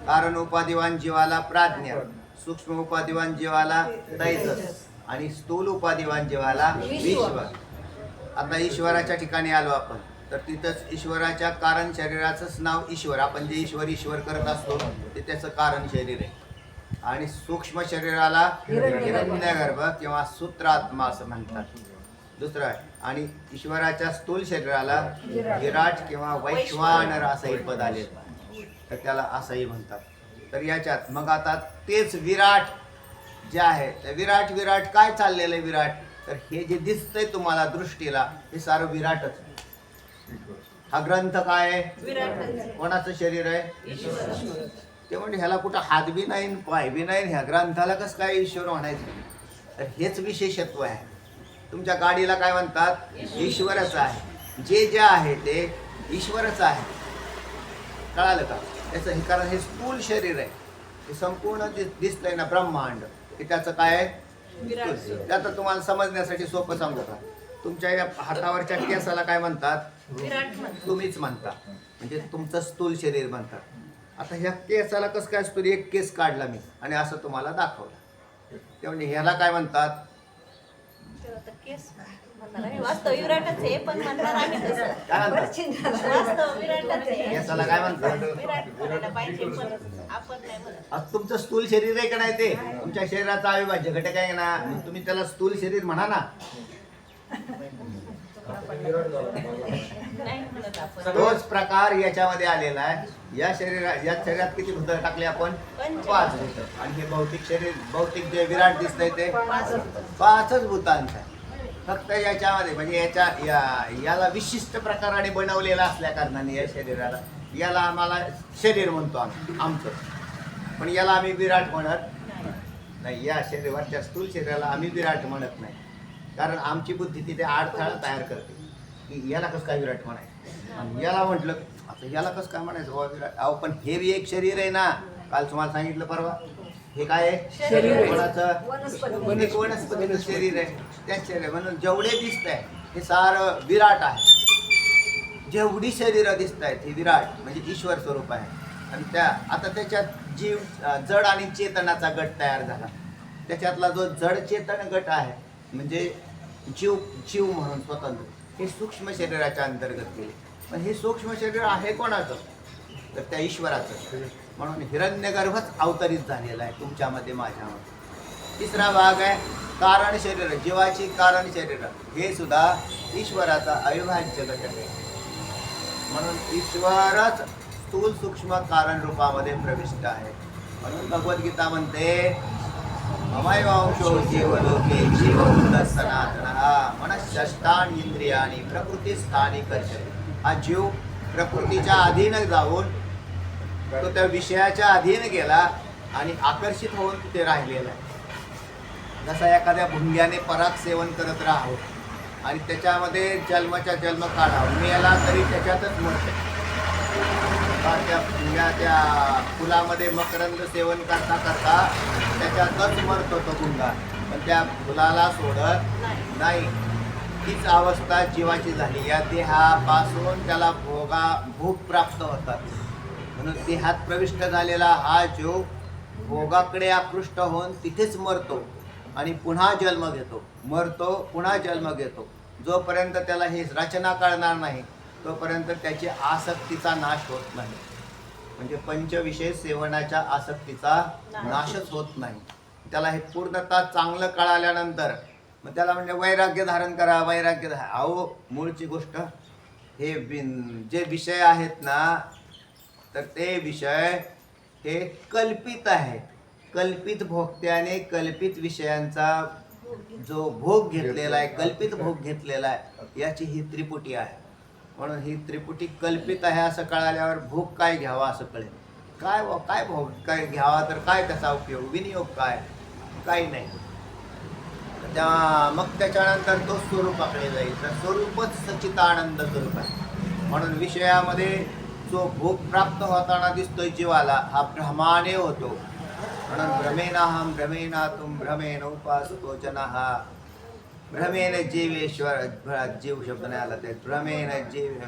कारण उपाधिवान जीवाला प्राज्ञा, सूक्ष्म उपाधिवान जीवाला तैजस आणि स्थूल उपाधिवान जीवाला विश्व. आता ईश्वराच्या ठिकाणी आलो आपण, तर तिथंच ईश्वराच्या कारण शरीराचंच नाव ईश्वर. आपण जे ईश्वर ईश्वर करत असतो ते त्याचं कारण शरीर आहे. आणि सूक्ष्म शरीराला हिरण्यगर्भ किंवा सूत्रात्मा असं म्हणतात. दुसरं आहे. आणि ईश्वराच्या स्थूल शरीराला विराट किंवा वैश्वानर असंही पद आले, तर त्याला असंही म्हणतात. तर याच्यात मग आता तेच विराट जे आहे, तर विराट काय चाललेलं आहे विराट? तर हे जे दिसतंय तुम्हाला दृष्टीला, हे सारं विराटच. हा ग्रंथ काय आहे? कोणाचं शरीर आहे? ते म्हणजे ह्याला कुठं हात बी नाही, पाय बी नाही, ह्या ग्रंथाला कसं काय ईश्वर म्हणायचं? तर हेच विशेषत्व आहे. तुमच्या गाडीला काय म्हणतात? ईश्वरच आहे. जे आहे ते ईश्वरच आहे. कळालं का? त्याचं हे कारण हे स्थूल शरीर आहे, हे संपूर्ण दिसतंय ना ब्रह्मांड, हे त्याचं काय आहे? आता तुम्हाला समजण्यासाठी सोपं सांगू का? तुमच्या या हातावरच्या केसाला काय म्हणतात? तुम्हीच म्हणता, म्हणजे तुमचं स्थूल शरीर म्हणतात. आता ह्या केसाला कसं काय असतो? एक केस काढला मी आणि असं तुम्हाला दाखवलं, ते म्हणजे ह्याला काय म्हणतात? वास्तव विराटच आहे, पण म्हणणार आम्ही तसं. काय म्हणतात? वास्तव विराटच आहे. केसाला काय म्हणतात? विराट म्हणायला पाहिजे, पण आपण नाही म्हणत. आज तुमचं स्थूल शरीर आहे का नाही? ते तुमच्या शरीराचा अविभाज्य घटक आहे ना, मग तुम्ही त्याला स्थूल शरीर म्हणा ना. नाही म्हणत आपण. तोच प्रकार याच्यामध्ये आलेला आहे. या शरीरात किती भूतं टाकले आपण? 5 भूतं. आणि हे भौतिक जे विराट दिसतंय ते 5च भूतांचं आहे. फक्त याच्यामध्ये म्हणजे याला विशिष्ट प्रकाराने बनवलेला असल्या कारणाने या शरीराला, याला आम्हाला शरीर म्हणतो आमचं, पण याला आम्ही विराट म्हणत नाही. या शरीराच्या स्थूल शरीराला आम्ही विराट म्हणत नाही, कारण आमची बुद्धी तिथे अडथळा तयार करते की याला कसं काय विराट म्हणायचं. आणि याला म्हटलं आता याला कसं काय म्हणायचं बाबा विराट? अहो पण हे बी एक शरीर आहे ना. काल तुम्हाला सांगितलं परवा, हे काय आहे? कोणाचं? वनस्पतीचं शरीर आहे. त्याच शरीर म्हणून जेवढे दिसत आहे हे सारं विराट आहे. जेवढी शरीरं दिसत आहेत हे विराट म्हणजे ईश्वर स्वरूप आहे. आणि आता त्याच्यात जीव, जड आणि चेतनाचा गट तयार झाला. त्याच्यातला जो जड चेतन गट आहे म्हणजे जीव म्हणून स्वतंत्र, हे सूक्ष्म शरीराच्या अंतर्गत गेले. पण हे सूक्ष्म शरीर आहे कोणाचं? तर त्या ईश्वराचं. म्हणून हिरण्यगर्भच अवतरित झालेला आहे तुमच्यामध्ये, माझ्यामध्ये. तिसरा भाग आहे कारण शरीर, जीवाची कारण शरीर. हे सुद्धा ईश्वराचा अविभाज्य घटक आहे. म्हणून ईश्वरच स्थूल सूक्ष्म कारण रूपामध्ये प्रविष्ट आहे. म्हणून भगवद्गीता म्हणते ममैवांशो जीवलोके जीवभूत सनातनः मनःषष्ठानि इंद्रियाणि प्रकृतिस्थानि कर्षति. हा जीव प्रकृतीच्या अधीन जाऊन तो त्या विषयाच्या अधीन गेला आणि आकर्षित होऊन तिथे राहिलेला आहे. जसा एखाद्या भुंग्याने पराग सेवन करत राहावं आणि त्याच्यामध्ये जन्माच्या जन्म काढावं, मेला तरी त्याच्यातच मरते. त्या भुंग्या त्या फुलामध्ये मकरंद सेवन करता करता त्याच्यातच मरतो तो भुंगा, पण त्या फुलाला सोडत नाही. हीच अवस्था जीवाची झाली. या देहापासून त्याला भूक प्राप्त होतात. म्हणून देहात प्रविष्ट झालेला हा जीव भोगाकडे आकृष्ट होऊन तिथेच मरतो आणि पुन्हा जन्म घेतो, मरतो, पुन्हा जन्म घेतो. जोपर्यंत त्याला ही रचना कळणार नाही तोपर्यंत त्याची आसक्तीचा नाश होत नाही. म्हणजे पंचविषय सेवनाच्या आसक्तीचा नाशच होत नाही. त्याला हे पूर्णतः चांगलं कळाल्यानंतर मग त्याला म्हणजे वैराग्य धारण करा, वैराग्य अहो मूळची गोष्ट हे जे विषय आहेत ना, तर ते विषय हे कल्पित आहेत. कल्पित भोगत्याने कल्पित विषयांचा जो भोग घेतलेला आहे, कल्पित भोग घेतलेला आहे, याची ही त्रिपुटी आहे. म्हणून ही त्रिपुटी कल्पित आहे असं कळाल्यावर भोग काय घ्यावा असं कळेल. काय भोग काय घ्यावा, तर काय त्याचा उपयोग, विनियोग काय, काही नाही. मग त्याच्यानंतर तो स्वरूपाकडे जाईल. तर स्वरूपच सच्चिदानंद स्वरूप आहे. म्हणून विषयामध्ये जो भोग प्राप्त होताना दिसतोय जीवाला, हा भ्रमाने होतो. म्हणून भ्रमेनाहम भ्रमेनातुम भ्रमेण उपासतो जनः. भ्रमेण जीवेश्वर, जीव शब्द नाही आला ते,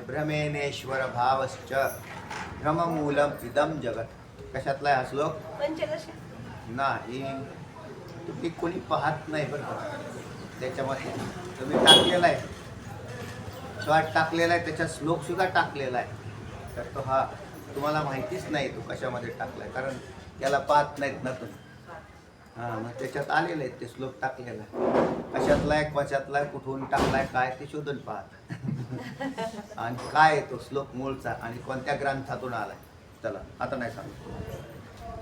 भ्रमेनेश्वर भावश्च भ्रममूलम इदम जगत. कशातला आहे हा श्लोक? पंचदशी. नाही, तुम्ही कोणी पाहत नाही बरं का. त्याच्यामध्ये तुम्ही टाकलेला आहे, शॉर्ट टाकलेला आहे, त्याच्यात श्लोक सुद्धा टाकलेला आहे. तर तो हा तुम्हाला माहितीच नाही तो कशामध्ये टाकला आहे, कारण त्याला पाहत नाहीत ना तुम्ही. हां, मग त्याच्यात आलेलं आहे ते श्लोक टाकलेला आहे. कशातला आहे, कशातला आहे, कुठून टाकलाय, काय ते शोधून पाहत. आणि काय आहे तो श्लोक मूळचा आणि कोणत्या ग्रंथातून आलाय. चला आता नाही सांगतो.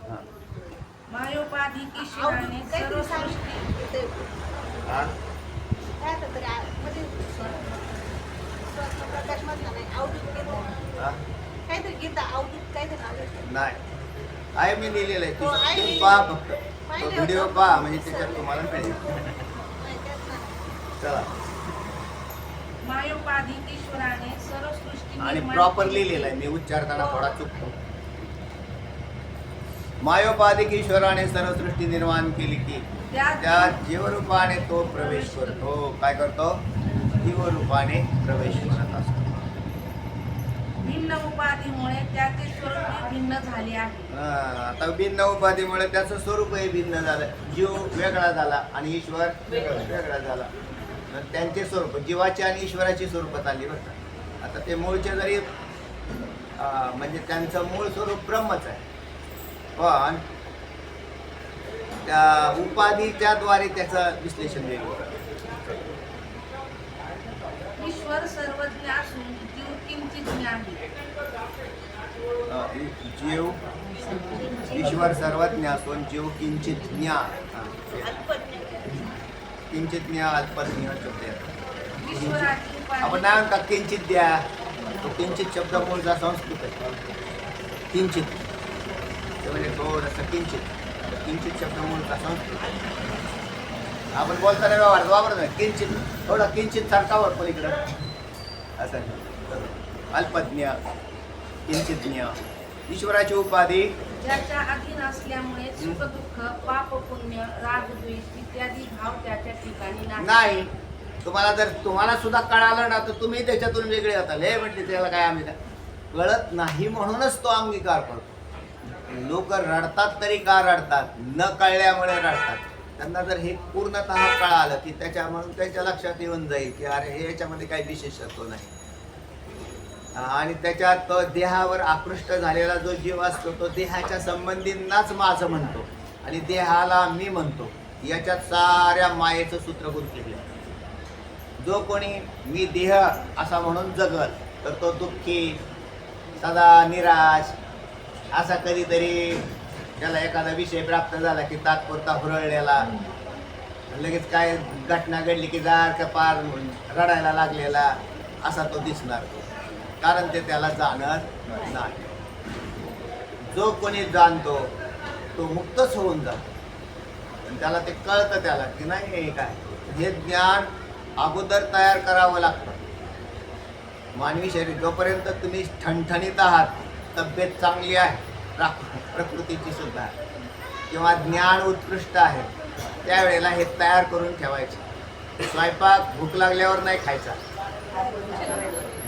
हां मायोपाधिक ईश्वराने सर्व सृष्टी हां काय आता तरी म्हणजे प्रकाश मधला नाही, अवधूत गीता. हां काहीतरी गीता अवधूत काहीतरी नाव आहे. नाही आहे, मी लिहिलेलं आहे. हो, आहे. तुम्ही पहा फक्त पाहिलं तो व्हिडिओ होतं. पहा, म्हणजे त्याच्यात तुम्हाला मिळेल. नाही, त्यात नाही. चला. मायोपाधिक ईश्वराने सर्व सृष्टी आणि निर्माण प्रॉपर केली. लिहिलेलं आहे, मी उच्चारताना थोडा चुकतो. मायोपाधिक ईश्वराने सर्व सृष्टी निर्माण केली की त्या जीवरूपाने तो प्रवेश करतो. काय करतो? जीवरूपाने प्रवेश करत असतो. भिन्न उपाधीमुळे त्याचे स्वरूप भिन्न झाले आहे. आता भिन्न उपाधीमुळे त्याचं स्वरूपही भिन्न झालं. जीव वेगळा झाला आणि ईश्वर वेगळा झाला. तर त्यांचे स्वरूप, जीवाची आणि ईश्वराची स्वरूप चालली बरं का. आता ते मूळचे जरी म्हणजे त्यांचं मूळ स्वरूप ब्रह्मच आहे, पण त्या उपाधीच्या द्वारे त्याचं विश्लेषण वेगळं. ईश्वर सर्वज्ञ असून जीव किंचित आहे. जीव ईश्वर सर्वज्ञ असून जीव किंचित ज्ञा. अल्पज्ञ. किंचित ज्ञा अल्पज्ञ शब्द येतात. ईश्वराची आपण उपाधी नाही म्हणता किंचित द्या, तो किंचित शब्द मूळचा संस्कृत आहे. किंचित ते म्हणजे थोडंसं किंचित. किंचित शब्द मूळचा संस्कृत आहे. आपण बोलताना व्यवहार वापरत नाही किंचित, थोडं किंचित सारखा वापर इकडं असं. अल्पज्ञ, किंचित ज्ञ. ईश्वराची उपाधी ज्याच्या अधीन असल्यामुळे सुख दुःख पाप पुण्य राग द्वेष इत्यादी भाव त्याच्या ठिकाणी नाही. तुम्हाला सुद्धा कळालं ना, तर तुम्ही त्याच्यातून वेगळे होताल. हे म्हटले त्याला काय आम्ही कळत नाही म्हणूनच तो अंगीकार करतो. लोक रडतात तरी का रडतात? न कळल्यामुळे रडतात. त्यांना जर हे पूर्णतः कळालं की म्हणून त्याच्या लक्षात येऊन जाईल की अरे हे याच्यामध्ये काही विशेषत्व नाही. आणि त्याच्यात तो देहावर आकृष्ट झालेला जो जीव असतो तो देहाच्या संबंधींनाच माझं म्हणतो आणि देहाला मी म्हणतो. याच्यात साऱ्या मायेचं सूत्र गुंतलेलं आहे. जो कोणी मी देह असा म्हणून जगल तर तो दुःखी, सदा निराश, असा कधीतरी त्याला एखादा विषय प्राप्त झाला की तात्पुरता हुरळलेला, लगेच काय घटना घडली की का पार रडायला लागलेला असा तो दिसणार. कारण ते त्याला जाणत नाही. जो कोणी जाणतो तो मुक्तच होऊन जातो. त्याला ते कळतं त्याला की नाही हे काय, हे ज्ञान अगोदर तयार करावं लागतं. मानवी शरीर जोपर्यंत तुम्ही ठणठणीत आहात, तब्येत चांगली आहे प्रकृतीची सुद्धा, किंवा ज्ञान उत्कृष्ट आहे, त्यावेळेला हे तयार करून ठेवायचे. स्वयंपाक भूक लागल्यावर नाही खायचा,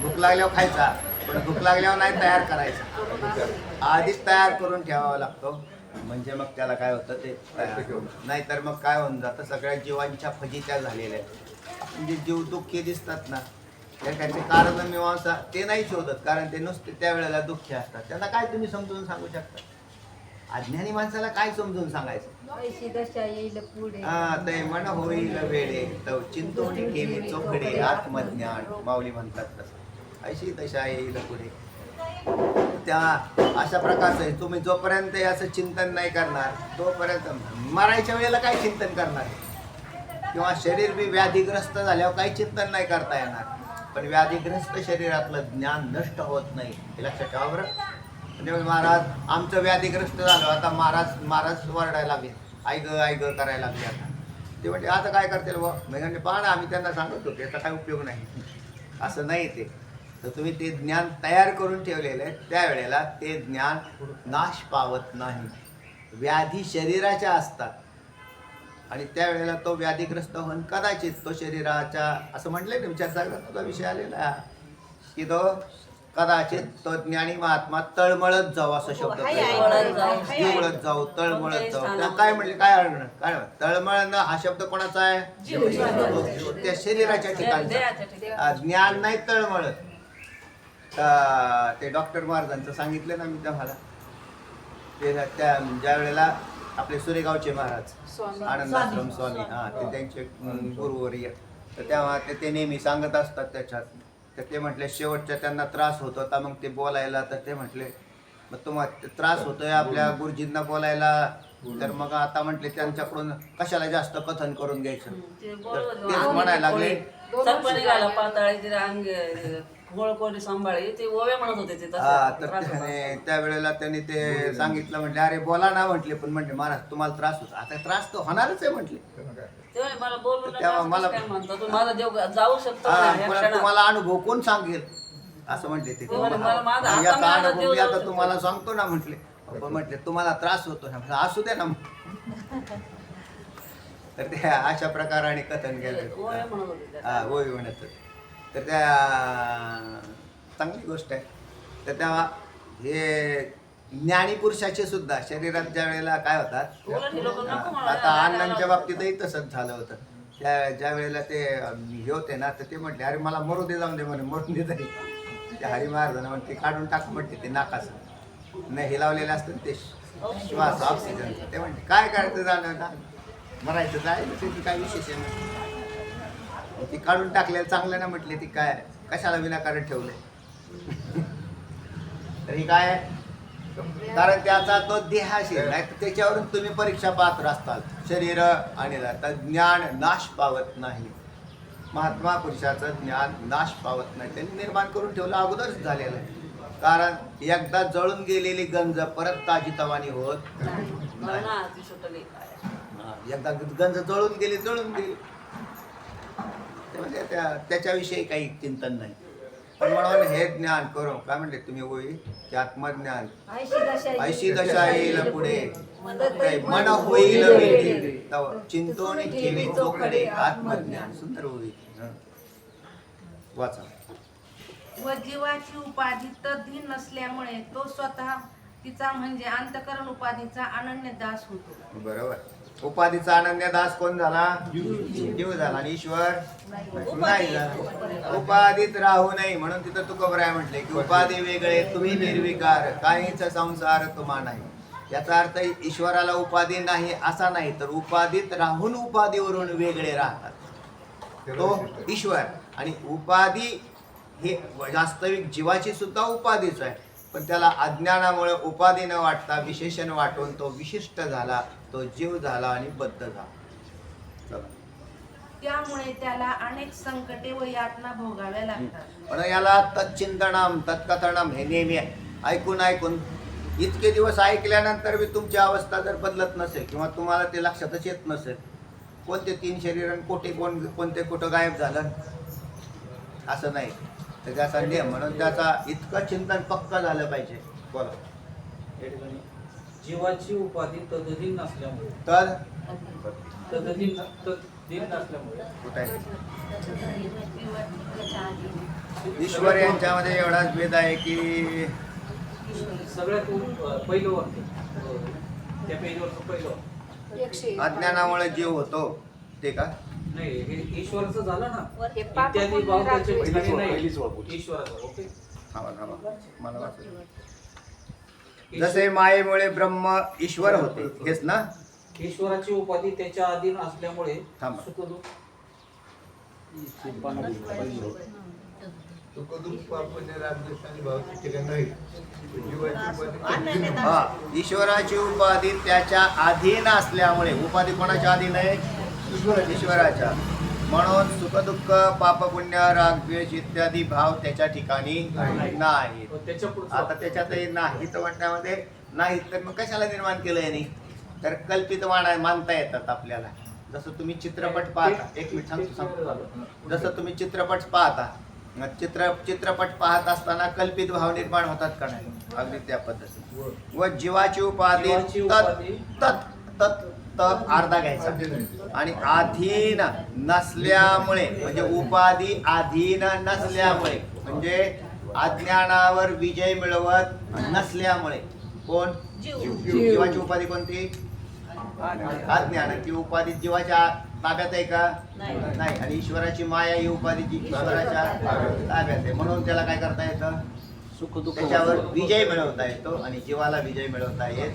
भूक लागल्यावर खायचा, पण भूक लागल्यावर नाही तयार करायचा. आधीच तयार करून ठेवावा लागतो. म्हणजे मग त्याला काय होतं ते तयार. नाहीतर मग काय होऊन जातं, सगळ्या जीवांच्या फजित्या झालेल्या आहेत. म्हणजे जीव दुःखी दिसतात ना, त्याचे कारण मीमांसा ते नाही शोधत, कारण ते नुसते त्यावेळेला दुःखी असतात. त्यांना काय तुम्ही समजून सांगू शकता? अज्ञानी माणसाला काय समजून सांगायचं? पैशी दशा येईल पुढे. ते मन होईल वेळे तो चिंतोनी ठेवी चोखडे आत्मज्ञान, माऊली म्हणतात तसं. ऐशी दशा येईल पुढे. त्या अशा प्रकारचं आहे. तुम्ही जोपर्यंत याचं चिंतन नाही करणार तोपर्यंत मरायच्या वेळेला काय चिंतन करणार, किंवा शरीर बी व्याधीग्रस्त झाल्यावर काही चिंतन नाही करता येणार. पण व्याधीग्रस्त शरीरातलं ज्ञान नष्ट होत नाही, हे लक्षात ठेवा बरं. म्हणजे महाराज आमचं व्याधीग्रस्त झालं, आता महाराज वरडायला लागले, आई ग करायला लागले. आता ते म्हणजे आता काय करतील बुवा, म्हणजे पहा ना, आम्ही त्यांना सांगत होतो याचा काय उपयोग नाही. असं नाही ते. तर तुम्ही ते ज्ञान तयार करून ठेवलेलं आहे, त्यावेळेला ते ज्ञान नाश पावत नाही. व्याधी शरीराच्या असतात आणि त्यावेळेला तो व्याधीग्रस्त होऊन कदाचित तो शरीराच्या, असं म्हटलंय ना विचारसागराचा विषय आलेला की तो कदाचित तो ज्ञानी महात्मा तळमळत जाऊ, असा शब्द तळमळत जाऊ, तळमळत जाऊ. त्या काय म्हणले, काय अर्थ, काय तळमळणं हा शब्द कोणाचा आहे? त्या शरीराच्या ठिकाणचा. ज्ञान नाही तळमळत. ते डॉक्टर महाराजांचं सांगितलं ना मी तुम्हाला, ते त्या ज्या वेळेला आपले सुरेगावचे महाराज स्वामी. आनंदाश्रम स्वामी, ते त्यांचे गुरुवर्य, तर तेव्हा ते नेहमी सांगत असतात त्याच्यात. तर ते म्हटले शेवटच्या त्यांना त्रास होत होता, मग ते बोलायला, तर ते म्हटले मग तुम्हाला त्रास होतोय आपल्या गुरुजींना बोलायला, तर मग आता म्हटले त्यांच्याकडून कशाला जास्त कथन करून घ्यायचं. तर तेच म्हणायला लागले, सरपणी घाला पाताळी अंग गोळ कोणी सांभाळे ते ओव्या म्हणत होते ते तर त्यावेळेला त्यांनी ते सांगितलं, म्हटले अरे बोला ना म्हटले, पण म्हटले महाराज तुम्हाला त्रास होतो, आता त्रास तो होणारच आहे म्हटले. तेव्हा मला बोलून तेव्हा मला म्हणतो तू माझा देव जाऊ शकतो पण तुम्हाला अनुभव कोण सांगेल असं म्हटले ते. माझा याचा अनुभव मी आता तुम्हाला सांगतो ना म्हटले. म्हटले तुम्हाला त्रास होतो ना, असू दे ना. तर ते अशा प्रकाराने कथन केलं. होय म्हणत. तर त्या चांगली गोष्ट आहे. तर तेव्हा हे ज्ञानी पुरुषाचे सुद्धा शरीरात ज्या वेळेला काय होतात, आता अण्णांच्या बाबतीतही तसंच झालं होतं. ज्या वेळेला ते हे होते ना, तर ते म्हटले अरे मला मरू दे, जाऊन दे म्हणे, मरून दे तरी. ते हरी महाराजांना म्हणते काढून टाक म्हटले ते नाकाचं, नाही हे लावलेलं असतं ते श्वास ऑक्सिजन. ते म्हणते काय करायचं, जाणं ना मरायचं जायचं, त्याची काय विशेष आहे. ती काढून टाकलेलं चांगलं ना म्हटले, ती काय कशाला विनाकारण ठेवले. तरी काय, कारण त्याचा तो देहाशील नाही, त्याच्यावरून तुम्ही परीक्षा पात्र असताल. शरीर आणि तर ज्ञान नाश पावत नाही. महात्मा पुरुषाचं ज्ञान नाश पावत नाही, त्यांनी निर्माण करून ठेवलं, अगोदरच झालेलं आहे. कारण एकदा जळून गेलेली गंज परत ताजीतवानी होत नाही. एकदा गंज जळून गेली. म्हणजे त्याच्याविषयी काही चिंतन नाही. पण म्हणून हे ज्ञान करू काय म्हणले तुम्ही होई, ते आत्मज्ञान ऐशी दशा येईल पुढे, मन होईल वेडी, चिंतोनी ठेवी चोखडे, आत्मज्ञान सुंदर होईल. वाचा. व जीवाची उपाधी तद्धी नसल्यामुळे तो स्वतः तिचा म्हणजे अंतकरण उपाधीचा अनन्य दास होतो. बरोबर. उपाधीचा अनन्य दास कोण झाला? जीव झाला. आणि ईश्वर नाही झाला. उपाधीत राहू नये म्हणून तिथं तुकोबराय म्हटले की उपाधी वेगळे तुम्ही निर्विकार, काहीच संसार तुम्हा नाही. याचा अर्थ ईश्वराला उपाधी नाही असा नाही, तर उपाधीत राहून उपाधीवरून वेगळे राहतात तो ईश्वर. आणि उपाधी हे वास्तविक जीवाची सुद्धा उपाधीच आहे, पण त्याला अज्ञानामुळे उपाधी न वाटता विशेषण वाटून तो विशिष्ट झाला, तो जीव झाला आणि बद्ध झाला. त्यामुळे त्याला अनेक संकटे व यातना भोगाव्या लागतात. पण याला तच्चिंतनम तत्कथनम हे नेहमी ऐकून इतके दिवस ऐकल्यानंतर बी तुमची अवस्था जर बदलत नसेल किंवा तुम्हाला ते लक्षातच येत नसेल, कोणते 3 शरीर कोणते कुठं गायब झालं असं नाही. तर त्याचा नियम म्हणून त्याचा इतकं चिंतन पक्क झालं पाहिजे. बोला. जीवाची उपाधी तद्दीन नसल्यामुळे तर तद्दीन नसल्यामुळे कुठे ईश्वर यांच्यामध्ये एवढाच भेद आहे की सगळ्यात पहिलं वाक्य त्या पेजवरचं पहिलं अज्ञानामुळे जीव होतो ते का नाही, हे ईश्वराचं झालं ना. हे पाप इत्यादी पुण्य भाव त्याचे राखले. ठिकाणी नाही. पहिलीच ओळख होती. ईश्वराचं. ओके. मला वाटलं जसे मायेमुळे ब्रह्म ईश्वर होते हेच ना. ईश्वराची उपाधी त्याच्या अधीन असल्यामुळे थांबा. सुखदुःख हा, ईश्वराची उपाधी त्याच्या अधीन असल्यामुळे, उपाधी कोणाच्या अधीन आहे? ईश्वराच्या. म्हणून सुखदुःख पापपुण्य राग द्वेष इत्यादी भाव त्याच्या ठिकाणी नाही. त्याच्या पुढचं आता त्याच्यातही नाही तर म्हणण्यामध्ये नाही तर मग कशाला निर्माण केलं यांनी? तर कल्पित मानता येतात आपल्याला. जसं तुम्ही चित्रपट पाहता, एक मिनिट सांगतो. जसं तुम्ही चित्रपट पाहता, चित्रपट पाहत असताना कल्पित भाव निर्माण होतात का नाही? अगदी त्या पद्धतीने. व जीवाची उपाधी तत् अर्धा घ्यायचा. आणि अधीन नसल्यामुळे, म्हणजे उपाधी अधीन नसल्यामुळे, म्हणजे अज्ञानावर विजय मिळवत नसल्यामुळे. कोण? जीवाची उपाधी कोणती? अज्ञान. ती उपाधी जीवाच्या ताब्यात आहे का? नाही. आणि ईश्वराची माया ही उपाधी ईश्वराच्या ताब्यात आहे. म्हणून त्याला काय करता येतं? त्याच्यावर विजय मिळवता येतो. आणि जीवाला विजय मिळवता येत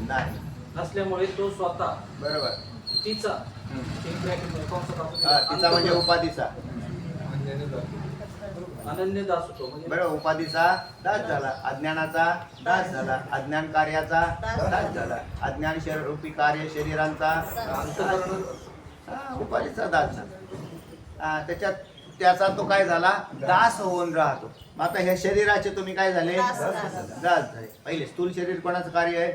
नाही. नसल्यामुळे तो स्वतः बरोबर. तिचा तिचा म्हणजे उपाधीचा. अनन्य दास होतो. म्हणजे बरोबर. उपाधीचा दास झाला, अज्ञानाचा दास झाला, अज्ञान कार्याचा दास झाला, अज्ञान रूपी कार्य शरीरांचा उपाधीचा दास झाला. त्याच्यात त्याचा तो काय झाला? दास होऊन राहतो. आता ह्या शरीराचे तुम्ही काय झाले? दास झाले. पहिले स्थूल शरीर कोणाचं कार्य आहे?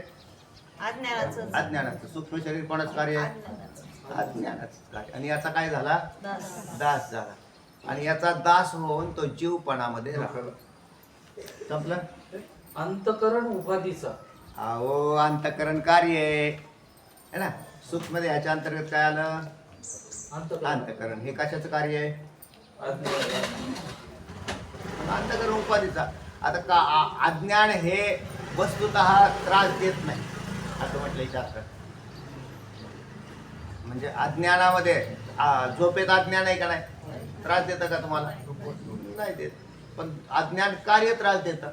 अज्ञानाचं. सूक्ष्म शरीर कोणाचं कार्य आहे? अज्ञानाचं कार्य. आणि याचा काय झाला? दास झाला. आणि याचा दास होऊन तो जीवपणामध्ये राहिला. संपलं? अंतकरण उपाधीचा. अहो, अंतकरण कार्य आहे ना. सूक्ष्म मध्ये ह्याच्या अंतर्गत काय आलं? अंतकरण. हे कशाचं कार्य आहे? अंतकरण उपाधीचा. आता अज्ञान हे वस्तुतः त्रास देत नाही असं म्हटलंय शास्त्रात. म्हणजे अज्ञानामध्ये झोपेत अज्ञान आहे का नाही? त्रास देतं का तुम्हाला? नाही देत. पण अज्ञान कार्य त्रास देतं.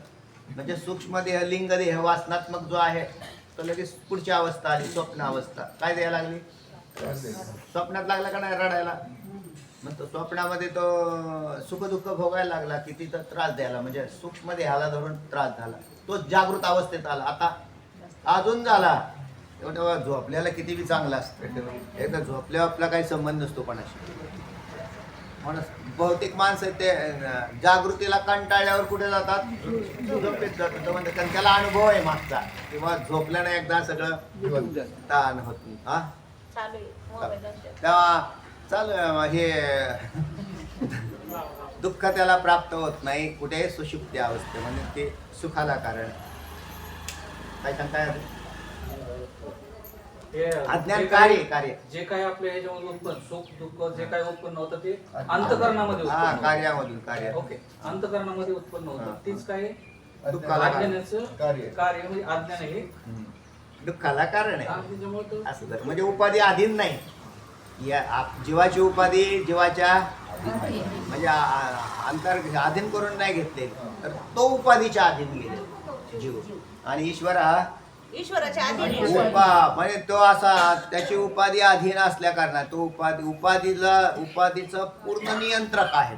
म्हणजे सूक्ष्म देह, लिंग देह, वासनात्मक जो आहे तो लगेच पुढची अवस्था आली, स्वप्न अवस्था. काय द्यायला लागली? स्वप्नात लागला का नाही रडायला? मग तो स्वप्नामध्ये तो सुखदुःख भोगायला लागला की तिथं त्रास द्यायला, म्हणजे सूक्ष्म देहाला धरून त्रास झाला. तो जागृत अवस्थेत आला. आता अजून झाला तेव्हा झोपल्याला किती बी चांगला असतं. एकदा झोपल्यावर आपला काही संबंध नसतो कोणाशी. म्हणून बहुतेक माणसं ते जागृतीला कंटाळल्यावर कुठे जातात? झोपेत जातात. म्हणजे त्याला अनुभव आहे मागचा, किंवा झोपल्याने एकदा सगळं ताण होत. हा, तेव्हा चालू हे दुःख त्याला प्राप्त होत नाही कुठे? सुषुप्ती अवस्थे. म्हणजे ते सुखाला कारण. काय सांगताय? अज्ञान कार्य जे काय आपल्या ह्याच्यामध्ये उत्पन्न, सुख दुःख जे काय उत्पन्न होतं ते अंतकरणामध्ये कार्यामधून कार्य. ओके, अंतकरणामध्ये उत्पन्न होतं. तीच काय? दुःखाला अज्ञानाचं कार्य. म्हणजे अज्ञान हे दुःखाला कारण आहे. त्याच्यामुळे असं तर म्हणजे उपाधी अधीन नाही. या जीवाची उपाधी जीवाच्या म्हणजे अधीन करून नाही घेतले, तर तो उपाधीच्या अधीन गेले जीव. आणि ईश्वर हा ईश्वराच्या अधीन. म्हणजे तो असा त्याची उपाधी अधीन असल्या कारणात तो उपाधीचं पूर्ण नियंत्रक आहे.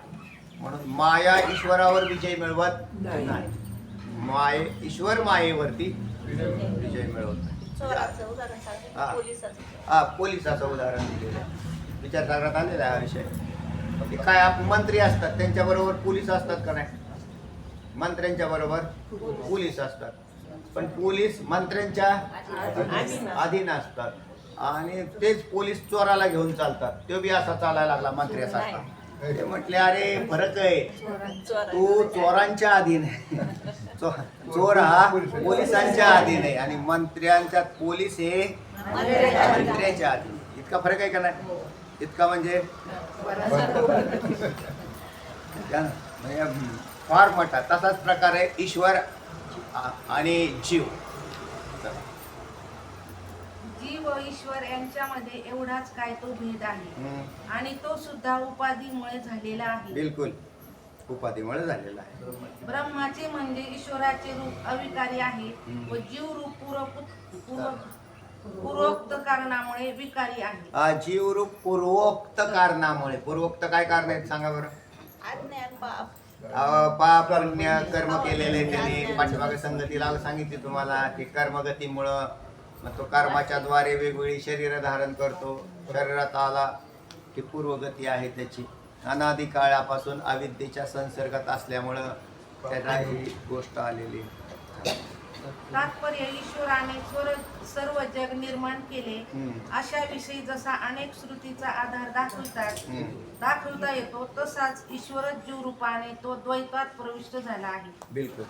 म्हणून माया ईश्वरावर विजय मिळवत नाही. ईश्वर मायेवरती विजय मिळवत नाही. चोराचं उदाहरण सांगितलं, पोलिसाचं. पोलिसाचं उदाहरण दिलेलं आहे. विचार करण्यात आलेला आहे हा विषय. ते काय मंत्री असतात त्यांच्या बरोबर पोलीस असतात का नाही? मंत्र्यांच्या बरोबर पोलीस असतात. पण पोलीस मंत्र्यांच्या अधीन असतात. आणि तेच पोलीस चोराला घेऊन चालतात. तो बी असा चालायला लागला मंत्र्यासारखा. ते म्हटले अरे फरक आहे, तू चोरांच्या अधीन आहे. चोर हा पोलिसांच्या अधीन आहे आणि मंत्र्यांच्या पोलीस हे मंत्र्याच्या अधीन. इतका फरक आहे का नाही? इतका म्हणजे फार मोठा. तसाच प्रकार आहे ईश्वर आणि जीव. जीव व ईश्वर यांच्यामध्ये एवढाच काय तो भेद आहे. आणि तो सुद्धा उपाधीमुळे झालेला आहे. बिलकुल उपाधीमुळे झालेला आहे. ब्रह्माचे म्हणजे ईश्वराचे रूप अविकारी आहे व जीव रूप पूर्वोक्त कारणामुळे विकारी आहे. जीव रूप पूर्वोक्त कारणामुळे. पूर्वोक्त काय कारण आहेत सांगा बरं? अज्ञान, पाप, पाप पुण्य कर्म केलेले त्यांनी पाठीमागे संगतीला सांगितली तुम्हाला की कर्मगतीमुळं मग तो कर्माच्या द्वारे वेगवेगळी शरीर धारण करतो. शरीरात आला की पूर्वगती आहे त्याची, अनादी काळापासून अविद्येच्या संसर्गात असल्यामुळं त्याला ही गोष्ट आलेली आहे. तात्पर्य ईश्वराने सर्व जग निर्माण केले हम्म. अशा विषयी जसा अनेक श्रुतीचा आधार हम्म. दाखवता येतो तसाच ईश्वरच जीव रूपाने तो द्वैतात प्रविष्ट झाला आहे. बिलकुल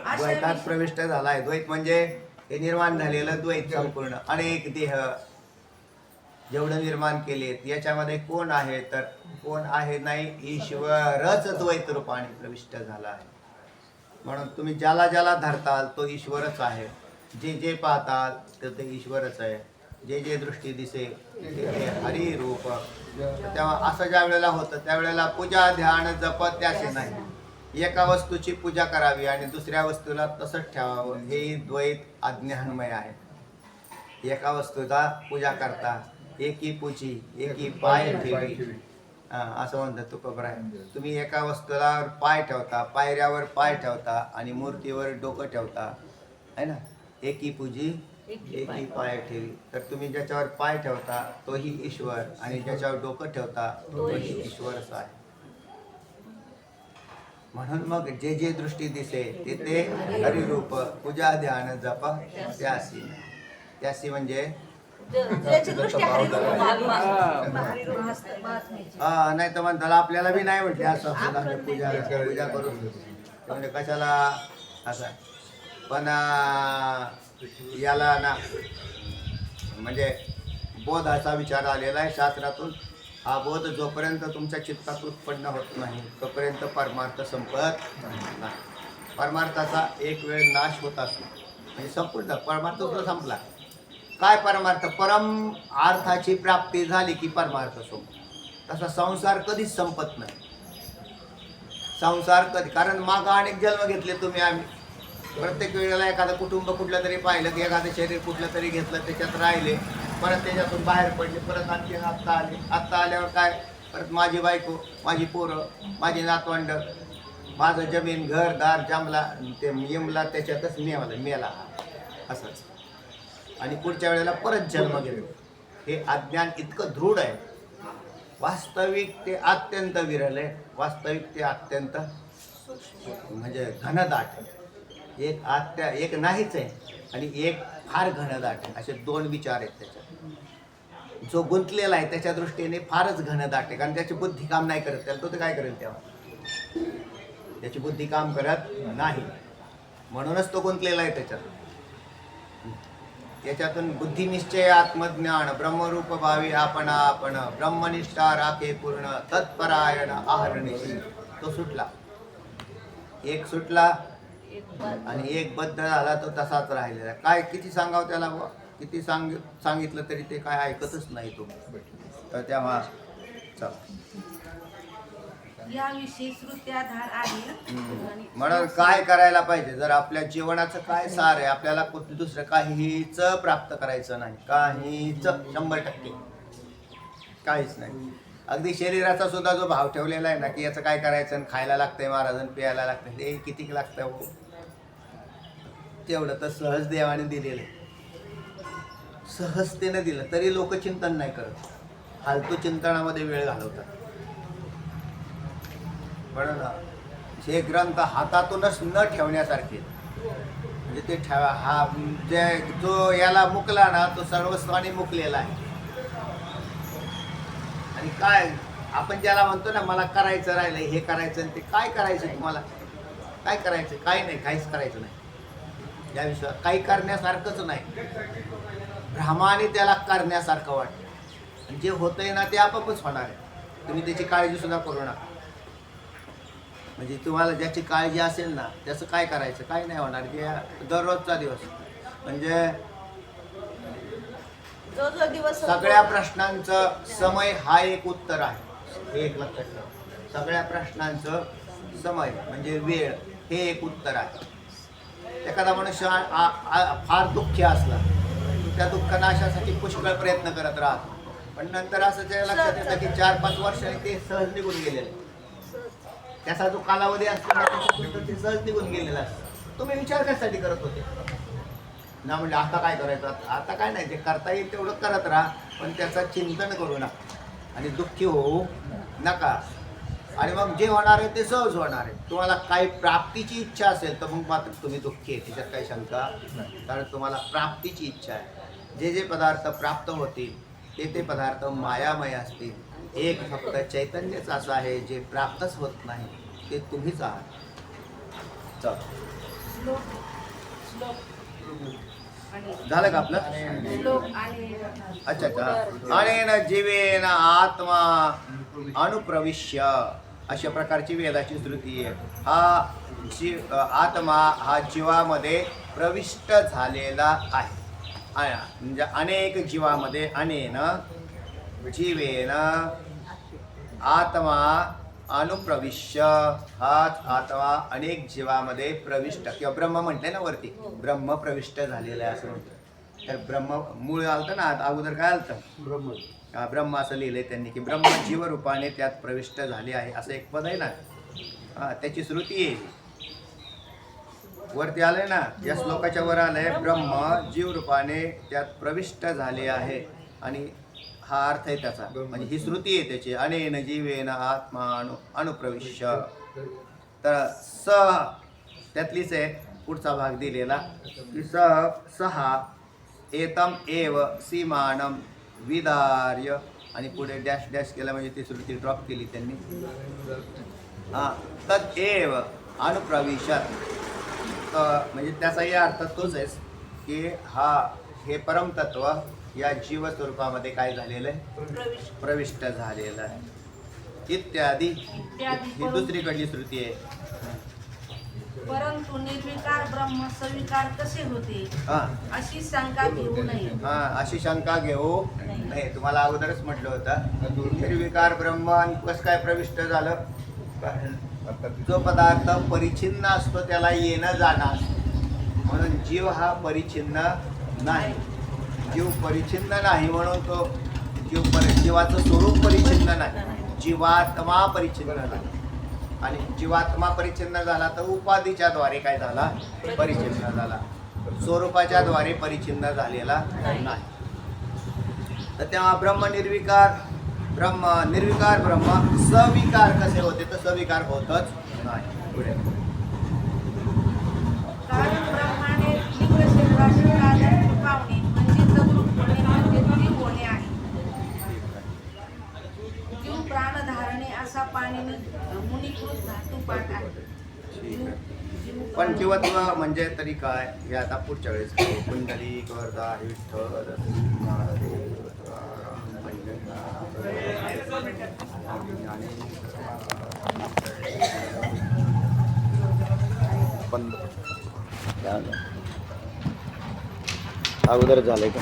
अशा द्वैतात विषयी- प्रविष्ट झाला आहे. द्वैत म्हणजे हे निर्माण झालेलं द्वैत संपूर्ण अनेक देह जेवढं निर्माण केलेत याच्यामध्ये कोण आहे तर कोण आहे नाही, ईश्वरच द्वैत रूपाने प्रविष्ट झाला आहे. म्हणून तुम्ही ज्याला ज्याला धरताल तो ईश्वरच आहे. जे जे पाहताल तर ते ईश्वरच आहे. जे जे दृष्टी दिसे ते हरी रूप. तेव्हा असं ज्या वेळेला होतं त्यावेळेला पूजा ध्यान जप त्याचे नाही. एका वस्तूची पूजा करावी आणि दुसऱ्या वस्तूला तसंच ठेवावं, हे द्वैत अज्ञानमय आहे. एका वस्तूचा पूजा करता एकी पूजी एकी पाय ठेवी, असं म्हणतात तुकोबराय. तुम्ही एका वस्तूला पाय ठेवता, पायऱ्यावर पाय ठेवता आणि मूर्तीवर डोकं ठेवता, आहे ना. एकी पूजी एकी पाय ठेवी. तर तुम्ही ज्याच्यावर पाय ठेवता तोही ईश्वर आणि ज्याच्यावर डोकं ठेवता तोही ईश्वरच आहे. म्हणून मग जे जे दृष्टी दिसे ते ते हरिरूप. पूजा ध्यान जप त्यासी. त्यासी म्हणजे ज्याची दृष्टी हरिरूप नाही तर म्हणताला आपल्याला बी नाही म्हटले असं असं आम्ही पूजा पूजा करू म्हणजे कशाला असं. पण याला ना म्हणजे बोधाचा विचार आलेला आहे शास्त्रातून. हा बोध जोपर्यंत तुमच्या चित्तात उत्पन्न होत नाही तोपर्यंत परमार्थ संपत नाही. परमार्थाचा एक वेळ नाश होत असतो म्हणजे संपूर्ण परमार्थ तो संपला. काय परमार्थ? परम अर्थाची प्राप्ती झाली की परमार्थ संपतो. तसा संसार कधीच संपत नाही. संसार कधी, कारण मागं अनेक जन्म घेतले तुम्ही आम्ही. प्रत्येक वेळेला एखादं कुटुंब कुठलं तरी पाहिलं की एखादं शरीर कुठलं तरी घेतलं, त्याच्यात राहिले, परत त्याच्यातून बाहेर पडले, परत आणखी आत्ता आले. आत्ता आल्यावर काय, परत माझी बायको, माझी पोरं, माझी नातवंड, माझं जमीन घरदार जमला ते यमला त्याच्यातच मेला असंच. आणि पुढच्या वेळेला परत जन्म घेतो. हे अज्ञान इतकं दृढ आहे. वास्तविक ते अत्यंत विरल आहे. वास्तविक ते अत्यंत म्हणजे घनदाट आहे. एक नाहीच आहे आणि एक फार घनदाट आहे. असे दोन विचार आहेत त्याच्यात. जो गुंतलेला आहे त्याच्या दृष्टीने फारच घनदाट आहे, कारण त्याची बुद्धी काम नाही करत. त्याला तो ते काय करेल तेव्हा? त्याची बुद्धी काम करत नाही, म्हणूनच तो गुंतलेला आहे त्याच्यात. याच्यातून बुद्धिनिश्चय आत्मज्ञान ब्रह्मरूप भावी आपण आपण ब्रह्मनिष्ठा राखे पूर्ण तत्परायण आहरणीशी. तो सुटला, एक सुटला आणि एक बद्ध झाला, तो तसाच राहिलेला. काय किती सांगावं त्याला, किती सांगितलं तरी ते काय ऐकतच नाही तो. तर तेव्हा याविषयी श्रुत्याधार आहे. म्हणून काय करायला पाहिजे? जर आपल्या जीवनाचं काय सार आहे, आपल्याला कुठलं दुसरं काहीच प्राप्त करायचं नाही, काहीच 100% काहीच नाही. अगदी शरीराचा सुद्धा जो भाव ठेवलेला आहे ना की याचं काय करायचं, खायला लागतंय महाराजन, प्यायला लागतंय, ते किती लागतं हो, तेवढं तर सहज देवाने दिलेलं आहे. सहजतेनं दिलं तरी लोक चिंतन नाही करत, फालतू चिंतनामध्ये वेळ घालवतात. म्हणून हे ग्रंथ हातातूनच न ठेवण्यासारखे. म्हणजे ते ठेवा, हा जे जो याला मुकला ना तो सर्वस्वाने मुकलेला आहे. आणि काय आपण ज्याला म्हणतो ना मला करायचं राहिलं, हे करायचं, आणि ते काय करायचं, तुम्हाला काय करायचं? काय नाही, काहीच करायचं नाही. या विषयात काही करण्यासारखंच नाही. भ्रमाने त्याला करण्यासारखं वाटतं. जे होतंय ना ते आपोआपच होणार आहे. तुम्ही त्याची काळजी सुद्धा करू नका. म्हणजे तुम्हाला ज्याची काळजी असेल ना त्याचं काय करायचं, काय नाही होणार. की दररोजचा दिवस म्हणजे जो जो दिवस सगळ्या प्रश्नांचं समय हा एक उत्तर आहे. हे एक लक्षात ठेवा. सगळ्या प्रश्नांचं समय म्हणजे वेळ हे एक उत्तर आहे. एखादा मनुष्य फार दुःखी असला त्या दुःख नाशासाठी पुष्कळ प्रयत्न करत राहतो, पण नंतर असं त्या लक्षात येतं की 4-5 वर्षांनी ते सहज निघून गेलेले. त्याचा जो कालावधी असतो ना त्याच्यातून तर ते सहज निघून गेलेला असतो. तुम्ही विचार कशासाठी करत होते ना? म्हणजे आता काय करायचं, आता काय नाही, जे करता येईल तेवढं करत राहा, पण त्याचं चिंतन करू नका आणि दुःखी होऊ नका. आणि मग जे होणार आहे ते सहज होणार आहे. तुम्हाला काही प्राप्तीची इच्छा असेल तर मग मात्र तुम्ही दुःखी आहे, त्याच्यात काही शंका नाही. कारण तुम्हाला प्राप्तीची इच्छा आहे. जे जे पदार्थ प्राप्त होतील ते पदार्थ मायामय असतील. एक फक्त चैतन्यच असं आहे जे प्राप्तच होत नाही, ते तुम्हीच आहात. चल, झालं का आपलं? अच्छा अच्छा. अनेन जीवेन आत्मा अनुप्रविश्य, अशा प्रकारची वेदाची श्रुती आहे. हा आत्मा हा जीवामध्ये प्रविष्ट झालेला आहे. म्हणजे अनेक जीवामध्ये अनेन जीवेन आत्मा अनुप्रविश्य, हाच आत्मा अनेक जीवामध्ये प्रविष्ट, किंवा ब्रह्म म्हटले ना वरती, ब्रह्म प्रविष्ट झालेलं आहे असं म्हणतात. तर ब्रह्म मूळ आलतं ना, अगोदर काय आलतं? ब्रह्म असं लिहिलंय त्यांनी की ब्रह्म जीवरूपाने त्यात प्रविष्ट झाले आहे, असं एक पद आहे ना. त्याची श्रुती आहे वरती आलंय ना, या श्लोकाच्या वर आलंय ब्रह्म जीवरूपाने त्यात प्रविष्ट झाले आहे. आणि हा अर्थ आहे त्याचा, म्हणजे ही श्रुती आहे त्याची. अनेन जीवेन आत्मा अनुप्रविश्य. तर स त्यातलीच आहे पुढचा भाग दिलेला की सहा एतम एव सीमानम विदार्य, आणि पुढे डॅश डॅश केला म्हणजे ती श्रुती ड्रॉप केली त्यांनी. तद एव अनुप्रविशत, म्हणजे त्याचाही अर्थ तोच आहे की हे परमतत्व या जीवस्वरूपामध्ये काय झालेलं आहे? प्रविष्ट झालेलं आहे. इत्यादी ही दुसरीकडली श्रुती आहे. परंतु निर्विकार ब्रह्म सविकार कसे होते अशी शंका घेऊ नये. अशी शंका घेऊ नये. तुम्हाला अगोदरच म्हटलं होतं निर्विकार ब्रह्म आणि कसं काय प्रविष्ट झालं? जो पदार्थ परिच्छिन्न असतो त्याला येणं जाणं असतं, म्हणून जीव हा परिच्छिन्न नाही. जीव परिच्छिन्न नाही म्हणून तो जीवाचं स्वरूप परिच्छिन्न नाही, जीवात्मा परिच्छिन्न नाही. आणि जीवात्मा परिच्छिन्न झाला तर उपाधीच्या द्वारे काय झाला? परिच्छिन्न झाला. स्वरूपाच्या द्वारे परिच्छिन्न झालेला नाही. तर तेव्हा ब्रह्म निर्विकार ब्रह्म सविकार कसे होते? तर सविकार होतच नाही. पुढे कारण ब्रह्माने तीव्र शरीराशी तादात्म्य पावणे म्हणजे तद्रूप होणे म्हणजे जीव होणे आहे. जीव प्राण धारणे असा पाणिनी मुनिकृत धातुपाठ आहे. पण जीवत्व म्हणजे तरी काय हे आता पुढच्या वेळेस कुंडली करता विठ्ठल अगोदर झालंय का?